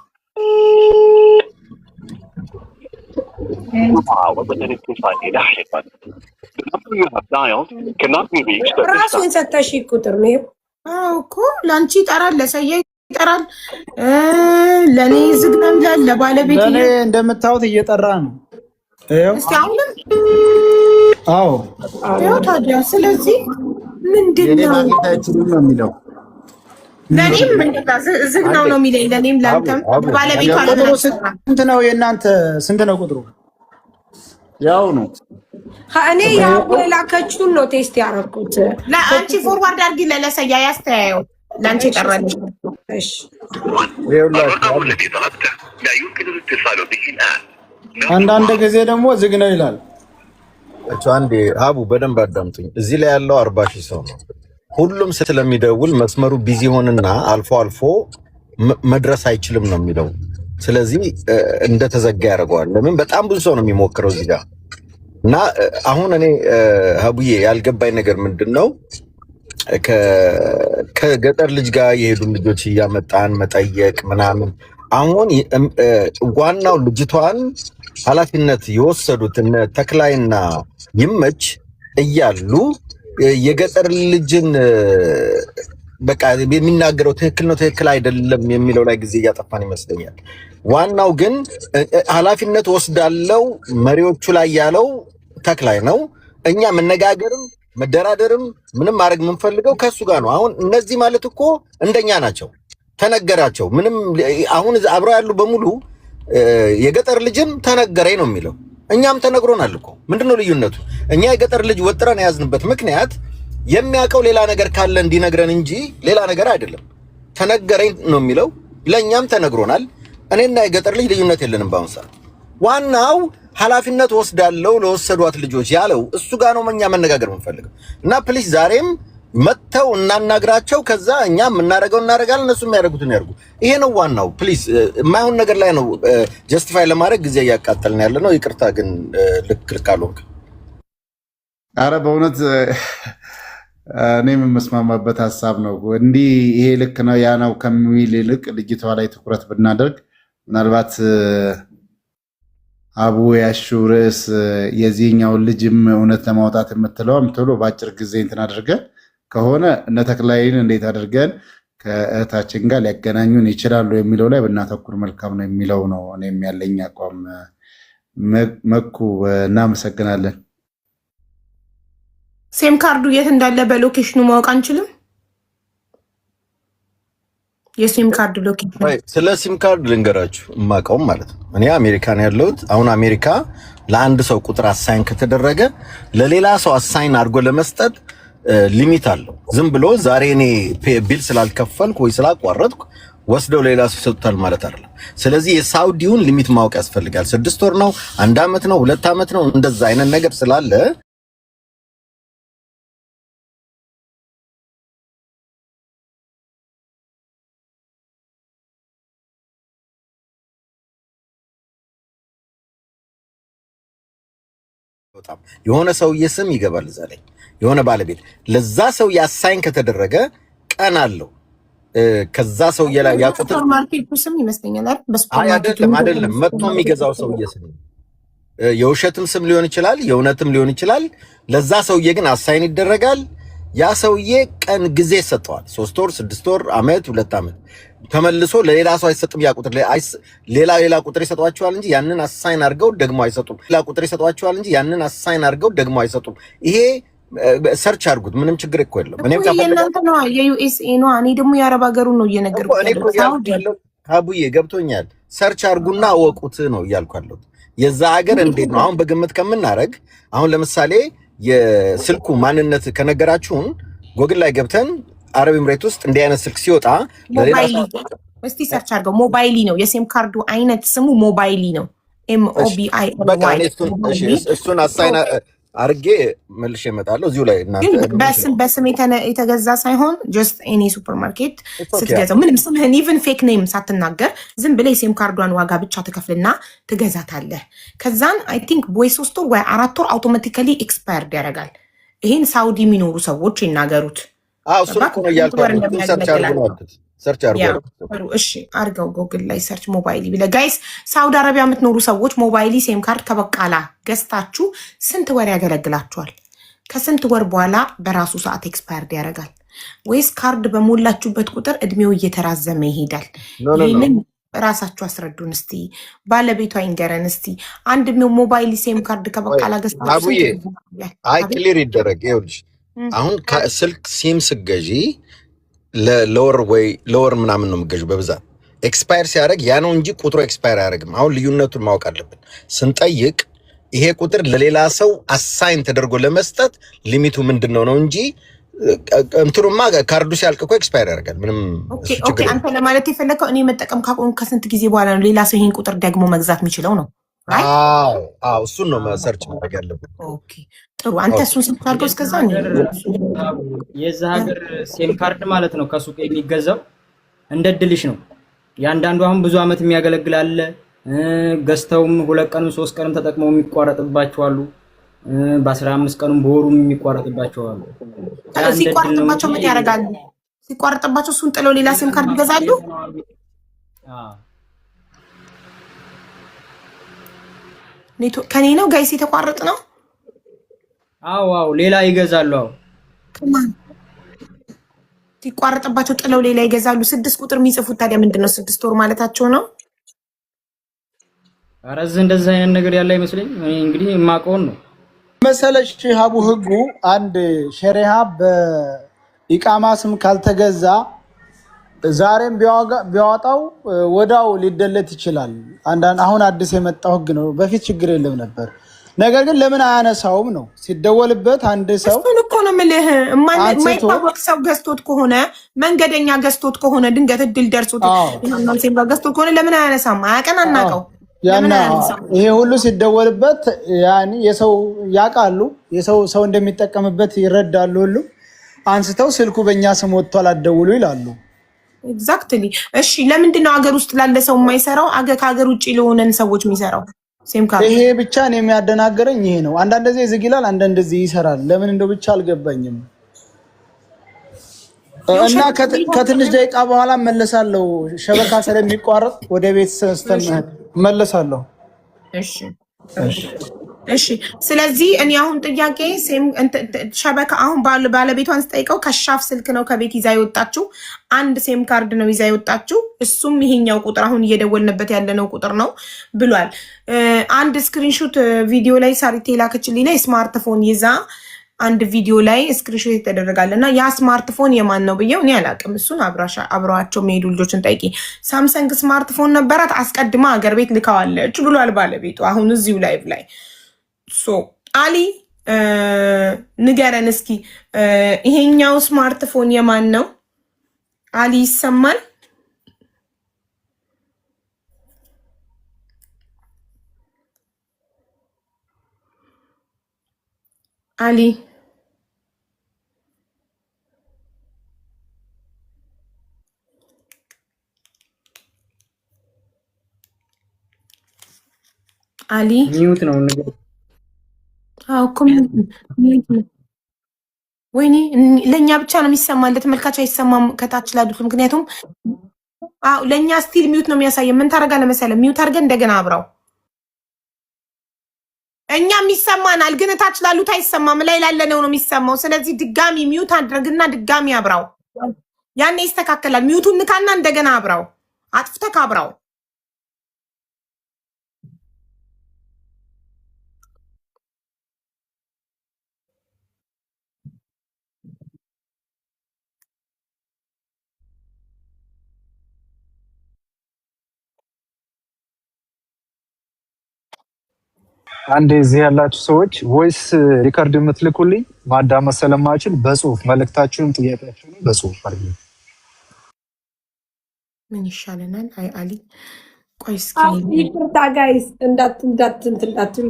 ራሱን ሰጠሽ ቁጥር ነው እኮ ላንቺ ይጠራል፣ ለሰየ ይጠራል፣ ለኔ ዝግ ነው ይላል። ለባለቤት ለኔ እንደምታዩት እየጠራ ነው። እስቲ አሁንም ያው ታዲያ ስለዚህ ምንድነው ነው የሚለው? ለኔም ዝግ ነው የሚለኝ። ለኔም ላንተም ባለቤቷ ስንት ነው የእናንተ? ስንት ነው ቁጥሩ? ያው ነው። እኔ ያው የላከችውን ነው ቴስት ያደረኩት። ለአንቺ ፎርዋርድ አድርጊ፣ ለሰያ ያስተያየው ለአንቺ የጠራልሽ። الرقم الذي طلبته لا يمكن الاتصال به الآن. አንዳንድ ጊዜ ደግሞ ዝግ ነው ይላል። አንዴ ሀቡ በደንብ አዳምጡኝ። እዚህ ላይ ያለው 40,000 ሰው ነው። ሁሉም ስለሚደውል መስመሩ ቢዚ ሆንና አልፎ አልፎ መድረስ አይችልም ነው የሚለው። ስለዚህ እንደተዘጋ ያደርገዋል። ለምን በጣም ብዙ ሰው ነው የሚሞክረው እዚህ ጋር እና አሁን እኔ ሀቡዬ ያልገባኝ ነገር ምንድነው ከገጠር ልጅ ጋር የሄዱ ልጆች እያመጣን መጠየቅ ምናምን አሁን ዋናው ልጅቷን ኃላፊነት የወሰዱት እነ ተክላይና ይመች እያሉ የገጠር ልጅን በቃ የሚናገረው ትክክል ነው ትክክል አይደለም የሚለው ላይ ጊዜ እያጠፋን ይመስለኛል። ዋናው ግን ኃላፊነት ወስዳለው መሪዎቹ ላይ ያለው ተክላይ ነው። እኛ መነጋገርም መደራደርም ምንም ማድረግ የምንፈልገው ከሱ ጋር ነው። አሁን እነዚህ ማለት እኮ እንደኛ ናቸው። ተነገራቸው ምንም አሁን አብረው ያሉ በሙሉ የገጠር ልጅም ተነገረኝ ነው የሚለው። እኛም ተነግሮናል እኮ። ምንድነው ልዩነቱ? እኛ የገጠር ልጅ ወጥረን ያዝንበት ምክንያት የሚያውቀው ሌላ ነገር ካለ እንዲነግረን እንጂ ሌላ ነገር አይደለም። ተነገረኝ ነው የሚለው። ለኛም ተነግሮናል። እኔና የገጠር ልጅ ልዩነት የለንም በአሁን ሰዓት። ዋናው ኃላፊነት ወስዳለው ለወሰዷት ልጆች ያለው እሱ ጋር ነው እኛ መነጋገር የምንፈልገው። እና ፕሊስ ዛሬም መተው እናናግራቸው። ከዛ እኛ የምናደርገው እናደርጋለን፣ እነሱ የሚያደርጉትን ያደርጉ። ይሄ ነው ዋናው። ፕሊስ የማይሆን ነገር ላይ ነው ጀስቲፋይ ለማድረግ ጊዜ እያቃጠልን ያለ ነው። ይቅርታ ግን ልክ አልሆንክ። አረ በእውነት እኔም የምስማማበት ሀሳብ ነው። እንዲህ ይሄ ልክ ነው ያ ነው ከሚል ይልቅ ልጅቷ ላይ ትኩረት ብናደርግ ምናልባት አቡ ያሹ ርዕስ የዚህኛውን ልጅም እውነት ለማውጣት የምትለውም ቶሎ በአጭር ጊዜ እንትን አድርገን ከሆነ እነ ተክላይን እንዴት አድርገን ከእህታችን ጋር ሊያገናኙን ይችላሉ የሚለው ላይ ብናተኩር መልካም ነው የሚለው ነው እኔም ያለኝ አቋም። መኩ እናመሰግናለን። ሴም ካርዱ የት እንዳለ በሎኬሽኑ ማወቅ አንችልም? የሲም ካርድ ሎኬሽን ስለ ሲም ካርድ ልንገራችሁ የማውቀውም ማለት ነው። እኔ አሜሪካን ያለሁት አሁን አሜሪካ ለአንድ ሰው ቁጥር አሳይን ከተደረገ ለሌላ ሰው አሳይን አድርጎ ለመስጠት ሊሚት አለው። ዝም ብሎ ዛሬ እኔ ቢል ስላልከፈልኩ ወይ ስላቋረጥኩ ወስደው ሌላ ሰው ይሰጡታል ማለት አይደለም። ስለዚህ የሳውዲውን ሊሚት ማወቅ ያስፈልጋል። 6 ወር ነው፣ 1 ዓመት ነው፣ 2 ዓመት ነው፣ እንደዛ አይነት ነገር ስላለ የሆነ ሰውዬ ስም ይገባል እዛ ላይ የሆነ ባለቤት ለዛ ሰው ያሳይን ከተደረገ ቀን አለው። ከዛ ሰውዬ ላይ ያቁት ማርኬቱ ስም ይመስለኛል አይደል? በሱፐርማርኬቱ አይደለም መጥቶ የሚገዛው ሰውዬ ስም የውሸትም ስም ሊሆን ይችላል፣ የእውነትም ሊሆን ይችላል። ለዛ ሰውዬ ግን አሳይን ይደረጋል። ያ ሰውዬ ቀን ጊዜ ይሰጠዋል። 3 ወር፣ 6 ወር፣ ዓመት፣ 2 ዓመት ተመልሶ ለሌላ ሰው አይሰጥም። ያ ቁጥር ሌላ ቁጥር ይሰጧቸዋል እንጂ ያንን አሳይን አድርገው ደግሞ አይሰጡም። ሌላ ቁጥር ይሰጧቸዋል እንጂ ያንን አሳይን አድርገው ደግሞ አይሰጡም። ይሄ ሰርች አድርጉት፣ ምንም ችግር እኮ የለም። እኔም እናንተ ነው የዩኤስኤ ነው። እኔ ደግሞ የአረብ ሀገሩን ነው እየነገርኩት ያለው። አቡዬ ገብቶኛል። ሰርች አድርጉና አወቁት ነው እያልኳለሁ። የዛ ሀገር እንዴት ነው አሁን በግምት ከምናረግ አሁን ለምሳሌ የስልኩ ማንነት ከነገራችሁን ጎግል ላይ ገብተን አረብ ኤምሬት ውስጥ እንዲህ አይነት ስልክ ሲወጣ ሞባይሊ እስቲ ሰርች አድርገው። ሞባይሊ ነው የሲም ካርዱ አይነት ስሙ ሞባይሊ ነው። MOBI እሱን አሳይን አርጌ መልሼ እመጣለሁ። እዚሁ ላይ በስም የተገዛ ሳይሆን ጀስት ኤኒ ሱፐርማርኬት ስትገዛው ምንም ስምህን ኢቭን ፌክ ኔም ሳትናገር ዝም ብለህ የሲም ካርዷን ዋጋ ብቻ ትከፍልና ትገዛታለህ። ከዛን አይ ቲንክ ወይ 3 ወር ወይ 4 ወር አውቶማቲካሊ ኤክስፓየርድ ያደርጋል። ይሄን ሳውዲ የሚኖሩ ሰዎች ይናገሩት። እሱ ነው ያልኳችሁ። ሰርች አድርገው። እሺ አድርገው ጎግል ላይ ሰርች ሞባይሊ ብለህ ጋይስ። ሳውዲ አረቢያ የምትኖሩ ሰዎች ሞባይሊ ሴም ካርድ ከበቃላ ገዝታችሁ ስንት ወር ያገለግላችኋል? ከስንት ወር በኋላ በራሱ ሰዓት ኤክስፓየርድ ያደርጋል? ወይስ ካርድ በሞላችሁበት ቁጥር እድሜው እየተራዘመ ይሄዳል? ይህንን ራሳችሁ አስረዱን እስቲ። ባለቤቷ ይንገረን እስቲ። አንድ ሞባይሊ ሴም ካርድ ከበቃላ ገዝታችሁ ክሊር ይደረግ። ይኸውልሽ አሁን ከስልክ ሲም ስገዢ ለወር ምናምን ነው የምገዢው በብዛት። ኤክስፓየር ሲያደርግ ያ ነው እንጂ ቁጥሩ ኤክስፓየር አያደርግም። አሁን ልዩነቱን ማወቅ አለብን። ስንጠይቅ ይሄ ቁጥር ለሌላ ሰው አሳይን ተደርጎ ለመስጠት ሊሚቱ ምንድነው ነው እንጂ እንትሩማ ካርዱ ሲያልቅ እኮ ኤክስፓየር ያደርጋል። ምንም ኦኬ። አንተ ለማለት የፈለከው እኔ መጠቀም ካቆም ከስንት ጊዜ በኋላ ነው ሌላ ሰው ይሄን ቁጥር ደግሞ መግዛት የሚችለው ነው? እሱን ነው ሰርች ማድረግ ያለብን። ኦኬ ጥሩ። አንተ እሱን ሰርች አድርገው። እስከዛ የዛ ሀገር ሴም ካርድ ማለት ነው ከሱቅ የሚገዛው እንደ ድልሽ ነው። ያንዳንዱ አሁን ብዙ አመት የሚያገለግል አለ። ገዝተውም 2 ቀንም 3 ቀንም ተጠቅመው የሚቋረጥባቸው አሉ። በ15 ቀንም በወሩም የሚቋረጥባቸው አሉ። ሲቋረጥባቸው ምን ያደርጋሉ? ሲቋረጥባቸው እሱን ጥለው ሌላ ሴም ካርድ ይገዛሉ። ከኔ ነው ጋይስ የተቋረጥ ነው። አዎ ሌላ ይገዛሉ። ሲቋረጥባቸው ጥለው ሌላ ይገዛሉ። 6 ቁጥር የሚጽፉት ታዲያ ምንድነው? 6 ወር ማለታቸው ነው። አረዝ እንደዛ አይነት ነገር ያለ አይመስለኝ። እንግዲህ የማውቀውን ነው መሰለሽ ሀቡ ህጉ አንድ ሸሪሃ በኢቃማ ስም ካልተገዛ ዛሬም ቢያወጣው ወዳው ሊደለት ይችላል። አሁን አዲስ የመጣው ህግ ነው። በፊት ችግር የለም ነበር። ነገር ግን ለምን አያነሳውም ነው ሲደወልበት አንድ ሰው እሱን እኮ ነው የምልህ። የማይታወቅ ሰው ገዝቶት ከሆነ መንገደኛ ገዝቶት ከሆነ ድንገት እድል ደርሶት ገዝቶት ከሆነ ለምን አያነሳም? አያቀን አናቀው ይሄ ሁሉ ሲደወልበት የሰው ያውቃሉ፣ ሰው እንደሚጠቀምበት ይረዳሉ። ሁሉ አንስተው ስልኩ በእኛ ስም ወጥቷል አትደውሉ ይላሉ። ኤግዛክትሊ። እሺ ለምንድን ነው ሀገር ውስጥ ላለ ሰው የማይሰራው? ከሀገር ውጭ ለሆነን ሰዎች የሚሰራው? ይሄ ብቻ ነው የሚያደናገረኝ። ይሄ ነው አንዳንድ ጊዜ ዝግ ይላል፣ አንዳንድ ጊዜ ይሰራል። ለምን እንደው ብቻ አልገባኝም። እና ከትንሽ ደቂቃ በኋላ መለሳለሁ። ሸበካ ስለሚቋረጥ ወደ ቤት ስተመህ መለሳለሁ። እሺ ስለዚህ እኔ አሁን ጥያቄ ሸበካ አሁን ባለቤቷን ስጠይቀው ከሻፍ ስልክ ነው ከቤት ይዛ የወጣችው። አንድ ሴም ካርድ ነው ይዛ የወጣችው። እሱም ይሄኛው ቁጥር አሁን እየደወልንበት ያለነው ቁጥር ነው ብሏል። አንድ ስክሪንሾት ቪዲዮ ላይ ሳሪቴ ላከችልኝ ላይ ስማርትፎን ይዛ አንድ ቪዲዮ ላይ ስክሪንሾት የተደረጋለ እና ያ ስማርትፎን የማን ነው ብዬው እኔ አላውቅም። እሱን አብረዋቸው የሚሄዱ ልጆችን ጠይቂ። ሳምሰንግ ስማርትፎን ነበራት አስቀድማ ሀገር ቤት ልካዋለች ብሏል ባለቤቱ አሁን እዚሁ ላይቭ ላይ። አሊ ንገረን እስኪ ይሄኛው ስማርትፎን የማን ነው? አሊ ይሰማል? አሊ አሊ ሚውት ነው ነገር ወይኔ ለኛ ብቻ ነው የሚሰማው፣ ለተመልካች አይሰማም ከታች ላሉት። ምክንያቱም ለኛ ስቲል ሚውት ነው የሚያሳየው። ምን ታደርጋለህ መሰለህ? ሚውት አድርገን እንደገና አብራው። እኛም ይሰማናል፣ ግን ታች ላሉት አይሰማም። ላይ ላለነው ነው የሚሰማው። ስለዚህ ድጋሚ ሚውት አድርግና ድጋሚ አብራው፣ ያኔ ይስተካከላል። ሚውቱን ንካና እንደገና አብራው፣ አጥፍተህ አብራው። አንዴ እዚህ ያላችሁ ሰዎች ቮይስ ሪከርድ የምትልኩልኝ ማዳመጥ ስለማችል በጽሁፍ መልእክታችሁን፣ ጥያቄያችሁን በጽሁፍ አድርጉ። ምን ይሻለናል? አይ አሊ ቆይ እስኪ ይቅርታ ጋይስ እንዳትሉ።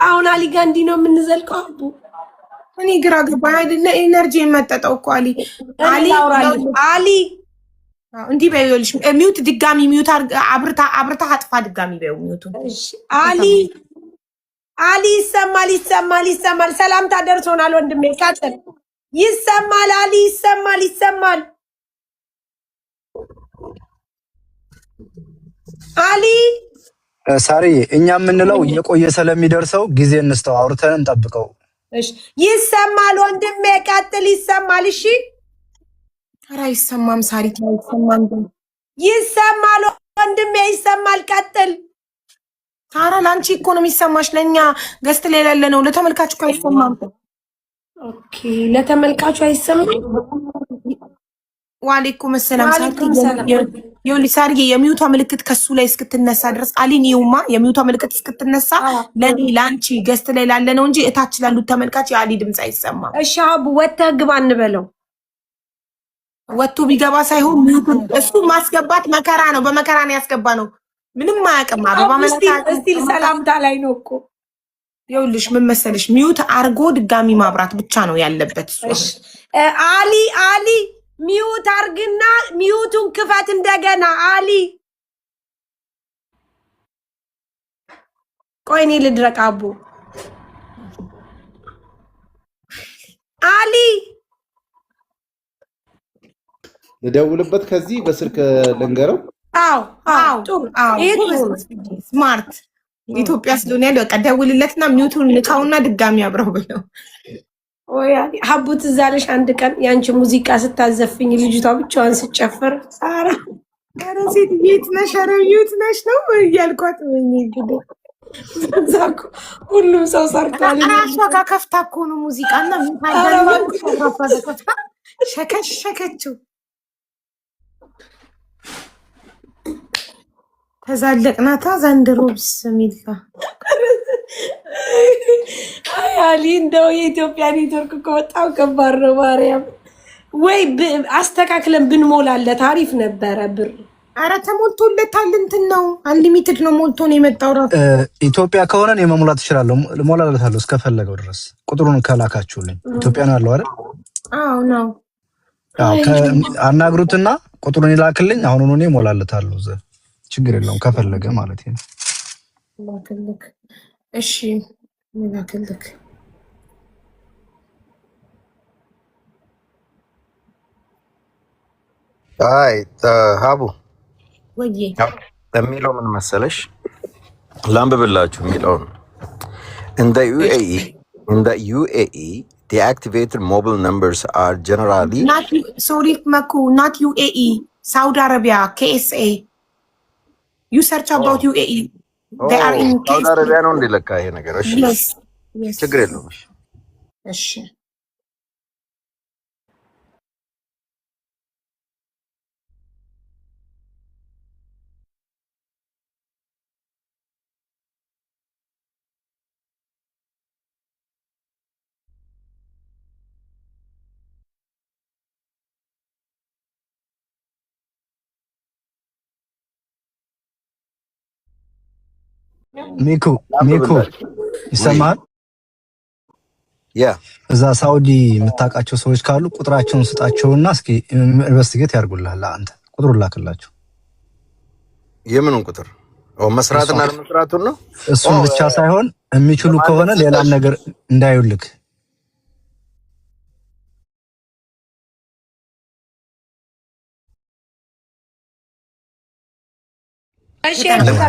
አሁን አሊ ጋር እንዲህ ነው የምንዘልቀው። አቡ እኔ ግራ ገባኝ አይደለ? ኤነርጂ የመጠጠው እኮ አሊ እንዲህ በይልሽ ሚውት ድጋሚ ሚውት አብርታ አጥፋ ድጋሚ በይው ሚውቱን። አሊ ይሰማል። ሰላምታ ደርሶናል ወንድሜ። ካተል ይሰማል። አሊ ይሰማል። አሊ ሳሪ እኛ የምንለው እየቆየ ስለሚደርሰው ጊዜ እንስተው፣ አውርተን እንጠብቀው። እሺ ይሰማል ወንድሜ፣ ቀጥል። ይሰማል። እሺ ኧረ አይሰማም ሳሪ፣ አይሰማም። ይሰማል ወንድሜ፣ ይሰማል። ቀጥል። ታራ ላንቺ እኮ ነው የሚሰማሽ፣ ለኛ ገስት ላይ ያለ ነው። ለተመልካቹ እኮ አይሰማም። ኦኬ ለተመልካቹ አይሰማም። ወአለይኩም ሰላም ሳሪ፣ የሚውቷ ምልክት ከሱ ላይ እስክትነሳ ድረስ አሊን ይውማ፣ የሚውቷ ምልክት እስክትነሳ ለኔ ላንቺ ገስት ላይ ያለ ነው እንጂ እታች ላሉት ተመልካች የአሊ ድምጽ አይሰማም። እሺ አቡ ወጥተህ ግባ እንበለው። ወጥቶ ቢገባ ሳይሆን እሱ ማስገባት መከራ ነው። በመከራ ነው ያስገባ ነው። ምንም አያውቅም። አበባ መላታ እስቲል ሰላምታ ላይ ነው እኮ። ይኸውልሽ ምን መሰለሽ ሚውት አርጎ ድጋሚ ማብራት ብቻ ነው ያለበት እሱ። አሊ ሚውት አርግና ሚውቱን ክፈት እንደገና አሊ። ቆይ እኔ ልድረቅ አቡ። አሊ ልደውልበት ከዚህ በስልክ ልንገረው። አዎ ስማርት ኢትዮጵያ ስለሆነ ያለው በቃ ደውልለትና ሚውቱን ንካውና ድጋሚ አብረው ብለው። ወይ ሀቡ ትዝ አለሽ አንድ ቀን ያንቺ ሙዚቃ ስታዘፍኝ ልጅቷ ብቻዋን ስጨፍር ኧረ ሴት የት ነሽ? ኧረ ሚውት ነሽ ነው እያልኳት ሁሉም ሰው ሰርቷል። ራሷ ጋር ከፍታ እኮ ነው ሙዚቃና ሸከሸከችው። ተዛለቅናታ ዘንድሮ ብስሚላ። አሊ እንደው የኢትዮጵያ ኔትወርክ እኮ በጣም ከባድ ነው። ማርያም ወይ አስተካክለን ብንሞላለት አሪፍ ነበረ ብር። አረ ተሞልቶለታል። እንትን ነው አንሊሚትድ ነው ሞልቶ ነው የመጣው። ራሱ ኢትዮጵያ ከሆነ እኔ መሙላት እችላለሁ፣ እሞላለታለሁ እስከፈለገው ድረስ ቁጥሩን ከላካችሁልኝ። ኢትዮጵያ ነው ያለው አይደል? አዎ ነው። አናግሩትና ቁጥሩን ይላክልኝ። አሁን እኔ እሞላለታለሁ። ችግር የለውም ከፈለገ ማለት ነው። ላክልክ። እሺ ላክልክ። አይ ሀቡ ወዬ የሚለው ምን መሰለሽ? ላንብብላችሁ የሚለውን in the UAE deactivated mobile numbers are generally not UAE, Saudi Arabia, KSA. You search about UAE. They are in Saudi Arabia ነው እንደለካ ይሄ ነገር። እሺ ችግር የለውም። እሺ ሚኩ ይሰማል? ያ እዛ ሳውዲ የምታውቃቸው ሰዎች ካሉ ቁጥራቸውን ስጣቸውና እስኪ ኢንቨስቲጌት ያርጉልሃል። አንተ ቁጥሩን ላክላቸው። የምንን ቁጥር? መስራትና ለመስራቱን ነው። እሱን ብቻ ሳይሆን የሚችሉ ከሆነ ሌላም ነገር እንዳይውልክ።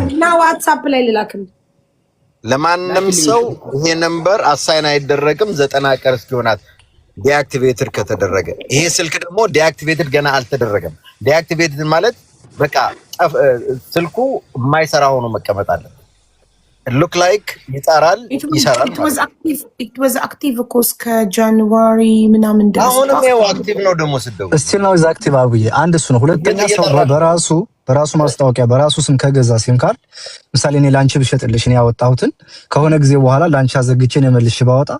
እና ዋትስአፕ ላይ ልላክልህ። ለማንም ሰው ይሄ ነምበር አሳይን አይደረግም 90 ቀን እስኪሆናት ዲአክቲቬትድ ከተደረገ። ይሄ ስልክ ደግሞ ዲአክቲቬትድ ገና አልተደረገም። ዲአክቲቬትድ ማለት በቃ ስልኩ የማይሰራ ሆኖ መቀመጥ አለ። ሉክ ላይክ ይጣራል፣ ይሰራል። it was active እኮ እስከ ጃንዋሪ ምናምን ድረስ። አሁንም ያው አክቲቭ ነው ደግሞ ስደው እስቲል ነው አክቲቭ አብዬ። አንድ እሱ ነው። ሁለተኛ ሰው በራሱ ማስታወቂያ በራሱ ስም ከገዛ ሲም ካርድ ምሳሌ እኔ ላንቺ ብሸጥልሽ እኔ ያወጣሁትን ከሆነ ጊዜ በኋላ ላንቺ አዘግቼ ነው መልሼ ባወጣ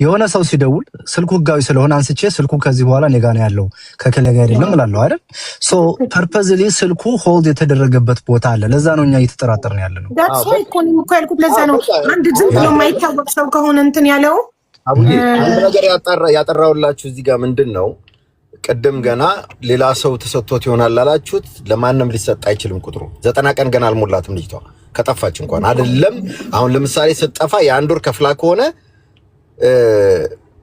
የሆነ ሰው ሲደውል ስልኩ ህጋዊ ስለሆነ አንስቼ ስልኩ ከዚህ በኋላ እኔ ጋር ነው ያለው ከከለ ጋር አይደለም እላለሁ አይደል? ሶ ፐርፐዝሊ ስልኩ ሆልድ የተደረገበት ቦታ አለ። ለዛ ነው እኛ እየተጠራጠርን ያለ ነው። ዳትስ ዋይ እኮ ያልኩት ለዛ ነው። አንድ ዝም ብሎ የማይታወቅ ሰው ከሆነ እንትን ያለው አንድ ነገር ያጠራውላችሁ እዚህ ጋር ምንድን ነው ቅድም ገና ሌላ ሰው ተሰጥቶት ይሆናል አላችሁት። ለማንም ሊሰጥ አይችልም ቁጥሩ። 90 ቀን ገና አልሞላትም ልጅቷ ከጠፋች እንኳን አይደለም። አሁን ለምሳሌ ስትጠፋ የአንድ ወር ከፍላ ከሆነ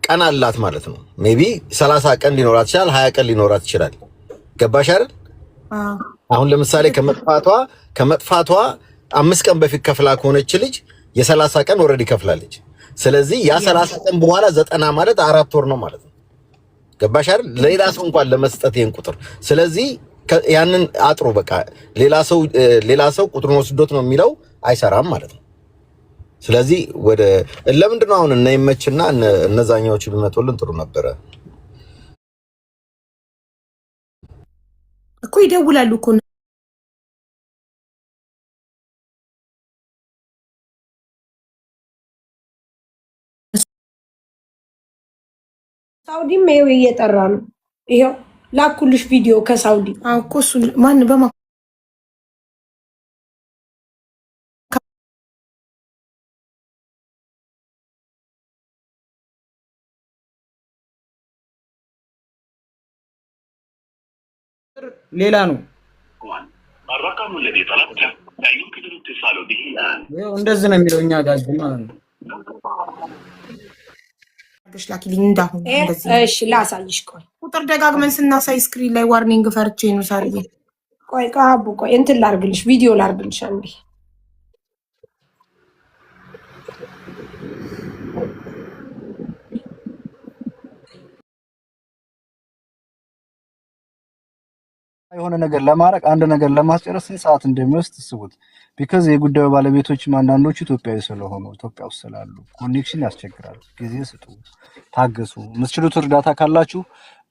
ቀን አላት ማለት ነው። ሜቢ 30 ቀን ሊኖራት ይችላል፣ 20 ቀን ሊኖራት ይችላል። ገባሽ አይደል? አሁን ለምሳሌ ከመጥፋቷ 5 ቀን በፊት ከፍላ ከሆነች ልጅ የ30 ቀን ኦልሬዲ ከፍላለች። ስለዚህ ያ 30 ቀን በኋላ 90 ማለት 4 ወር ነው ማለት ነው። ገባሽ አይደል? ሌላ ሰው እንኳን ለመስጠት ይሄን ቁጥር ስለዚህ ያንን አጥሩ። በቃ ሌላ ሰው ቁጥሩን ወስዶት ነው የሚለው አይሰራም ማለት ነው። ስለዚህ ወደ ለምንድን ነው አሁን እና ይመችና እነዛኛዎቹ ቢመጡልን ጥሩ ነበረ እኮ። ይደውላሉ እኮ ሳውዲም ይኸው እየጠራ ነው። ይኸው ላኩልሽ ቪዲዮ ከሳውዲ። እኮ እሱ ማን በማ ሌላ ነው። الرقم الذي طلبته لا يمكن الاتصال به الآن. እንደዚህ ነው የሚለው እኛ ጋር ማለት ነው። ላኪልኝ እንዳሁን እንደዚህ። እሺ ላሳይሽ። ቆይ ቁጥር ደጋግመን ስናሳይ ስክሪን ላይ ዋርኒንግ ፈርቼ ነው ሳርዬ። ቆይ ቃቡ ቆይ እንትን ላርግልሽ፣ ቪዲዮ ላርግልሽ አንዴ። የሆነ ነገር ለማድረግ አንድ ነገር ለማስጨረስ ስንት ሰዓት እንደሚወስድ ትስቡት። ቢካዝ የጉዳዩ ባለቤቶችም አንዳንዶቹ ኢትዮጵያዊ ስለሆኑ ኢትዮጵያ ውስጥ ስላሉ ኮኔክሽን ያስቸግራል። ጊዜ ስጡ፣ ታገሱ። የምትችሉት እርዳታ ካላችሁ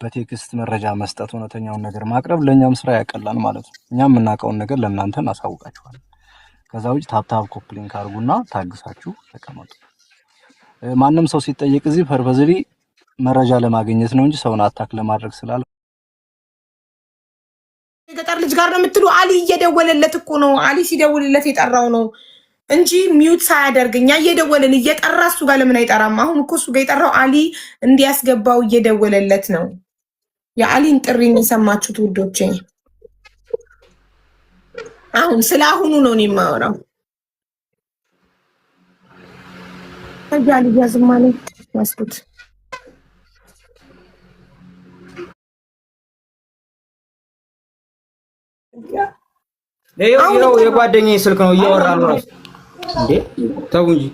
በቴክስት መረጃ መስጠት፣ እውነተኛውን ነገር ማቅረብ ለእኛም ስራ ያቀላል ማለት ነው። እኛም የምናውቀውን ነገር ለእናንተ እናሳውቃችኋለን። ከዛ ውጭ ታፕታፕ ኮፕሊንግ አድርጉና ታግሳችሁ ተቀመጡ። ማንም ሰው ሲጠየቅ እዚህ ፐርፐዝሊ መረጃ ለማግኘት ነው እንጂ ሰውን አታክ ለማድረግ ስላለ የገጠር ልጅ ጋር ነው የምትሉ። አሊ እየደወለለት እኮ ነው። አሊ ሲደውልለት የጠራው ነው እንጂ ሚዩት ሳያደርግ እኛ እየደወልን እየጠራ እሱ ጋር ለምን አይጠራም? አሁን እኮ እሱ ጋር የጠራው አሊ እንዲያስገባው እየደወለለት ነው። የአሊን ጥሪ የሰማችሁት ውዶቼ? አሁን ስለ አሁኑ ነው የማወራው። ታዲያ ያዝማኔ ያስኩት ይሄው የጓደኛዬ ስልክ ነው እያወራ ነው ራሱ። እንዴ ተው እንጂ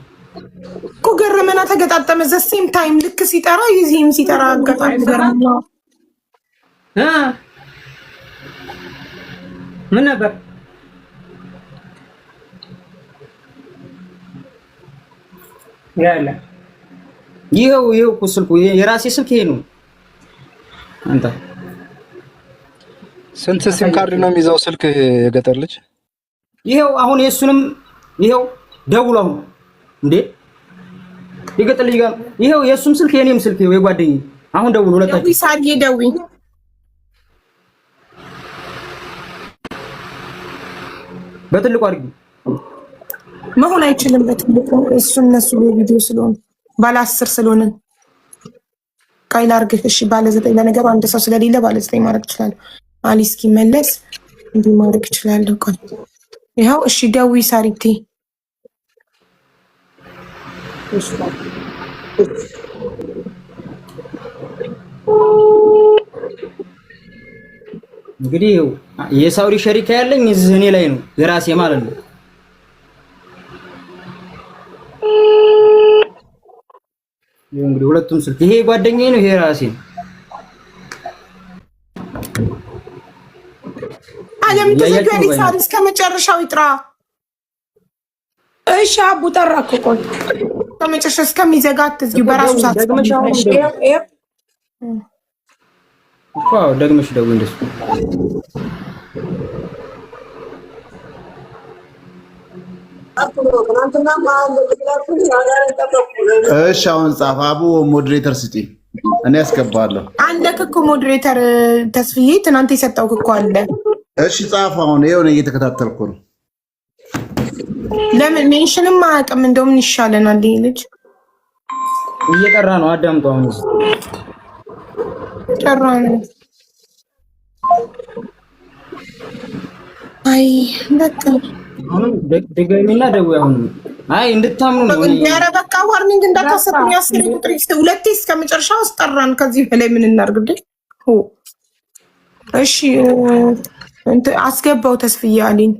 እኮ ገረመና ተገጣጠመ። ዘሴም ታይም ልክ ሲጠራ ይዚህም ሲጠራ አጋጣሚ ገረመና። ምን ነበር ያለ? ይሄው እኮ ስልኩ የራሴ ስልክ ይሄ ነው። አንተ ስንት ሲም ካርድ ነው የሚይዘው ስልክ የገጠር ልጅ? ይሄው አሁን የሱንም ይሄው ደውለው እንዴ የገጠር ልጅ ጋር ይሄው የሱም ስልክ የኔም ስልክ ይሄው የጓደኛዬ አሁን ደውሉ ሁለታችሁ። ሳርዬ ደዊ በትልቁ አድርጊ። መሆን አይችልም በትልቁ እነሱ በቪዲዮ ስለሆነ ባለ 10 ስለሆነ ቃይል አርግሽ። እሺ ባለ 9 ለነገሩ አንድ ሰው ስለሌለ ባለ 9 ማድረግ ይችላል። አሊ እስኪመለስ እንዲህ ማድረግ እችላለሁ። ቆይ ይኸው እሺ ደዊ ሳሪቴ እንግዲህ የሳውዲ ሸሪካ ያለኝ እዚህ እኔ ላይ ነው የራሴ ማለት ነው። እንግዲህ ሁለቱም ስልክ ይሄ ጓደኛዬ ነው፣ ይሄ ራሴ ነው። አለም ተዘጋጅ ሳሪ እስከ መጨረሻው ይጥራ። እሺ አቡ ጠራኩ። ቆይ ከመጨረሻው እስከሚዘጋት ትዝጊው በራሱ ሰዓት እኮ ደግመሽ ደውይ እንደሱ። እሺ አሁን ጻፍ አቡ ሞዴሬተር ስጪ፣ እኔ ያስገባለሁ። አለክ እኮ ሞዴሬተር ተስፍዬ ትናንት የሰጠው እኮ አለ። እሺ ጻፍ። አሁን ይሄው ነው እየተከታተልኩ ነው። ለምን ሜንሽንም አያውቅም? እንደውም ይሻለናል። ይሄ ልጅ እየጠራ ነው። አዳምጡ። አሁን ጠራ ነው። አይ በቃ አሁን ደግሜና ደውይ። አሁን አይ እንድታምኑ ነው። ኧረ በቃ ዋርኒንግ እንዳታሰጡኝ። 10 ቁጥር ሁለቴ እስከ መጨረሻው አስጠራን። ከዚህ በላይ ምን እናድርግ? እሺ አስገባው ተስፍዬ አለኝ።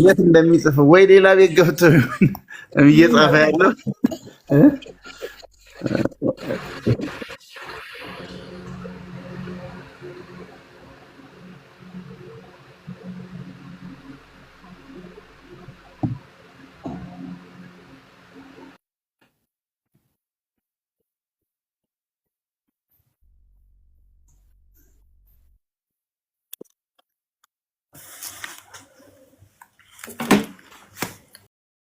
የት እንደሚጽፍ ወይ ሌላ ቤት ገብቶ እየጻፈ ያለው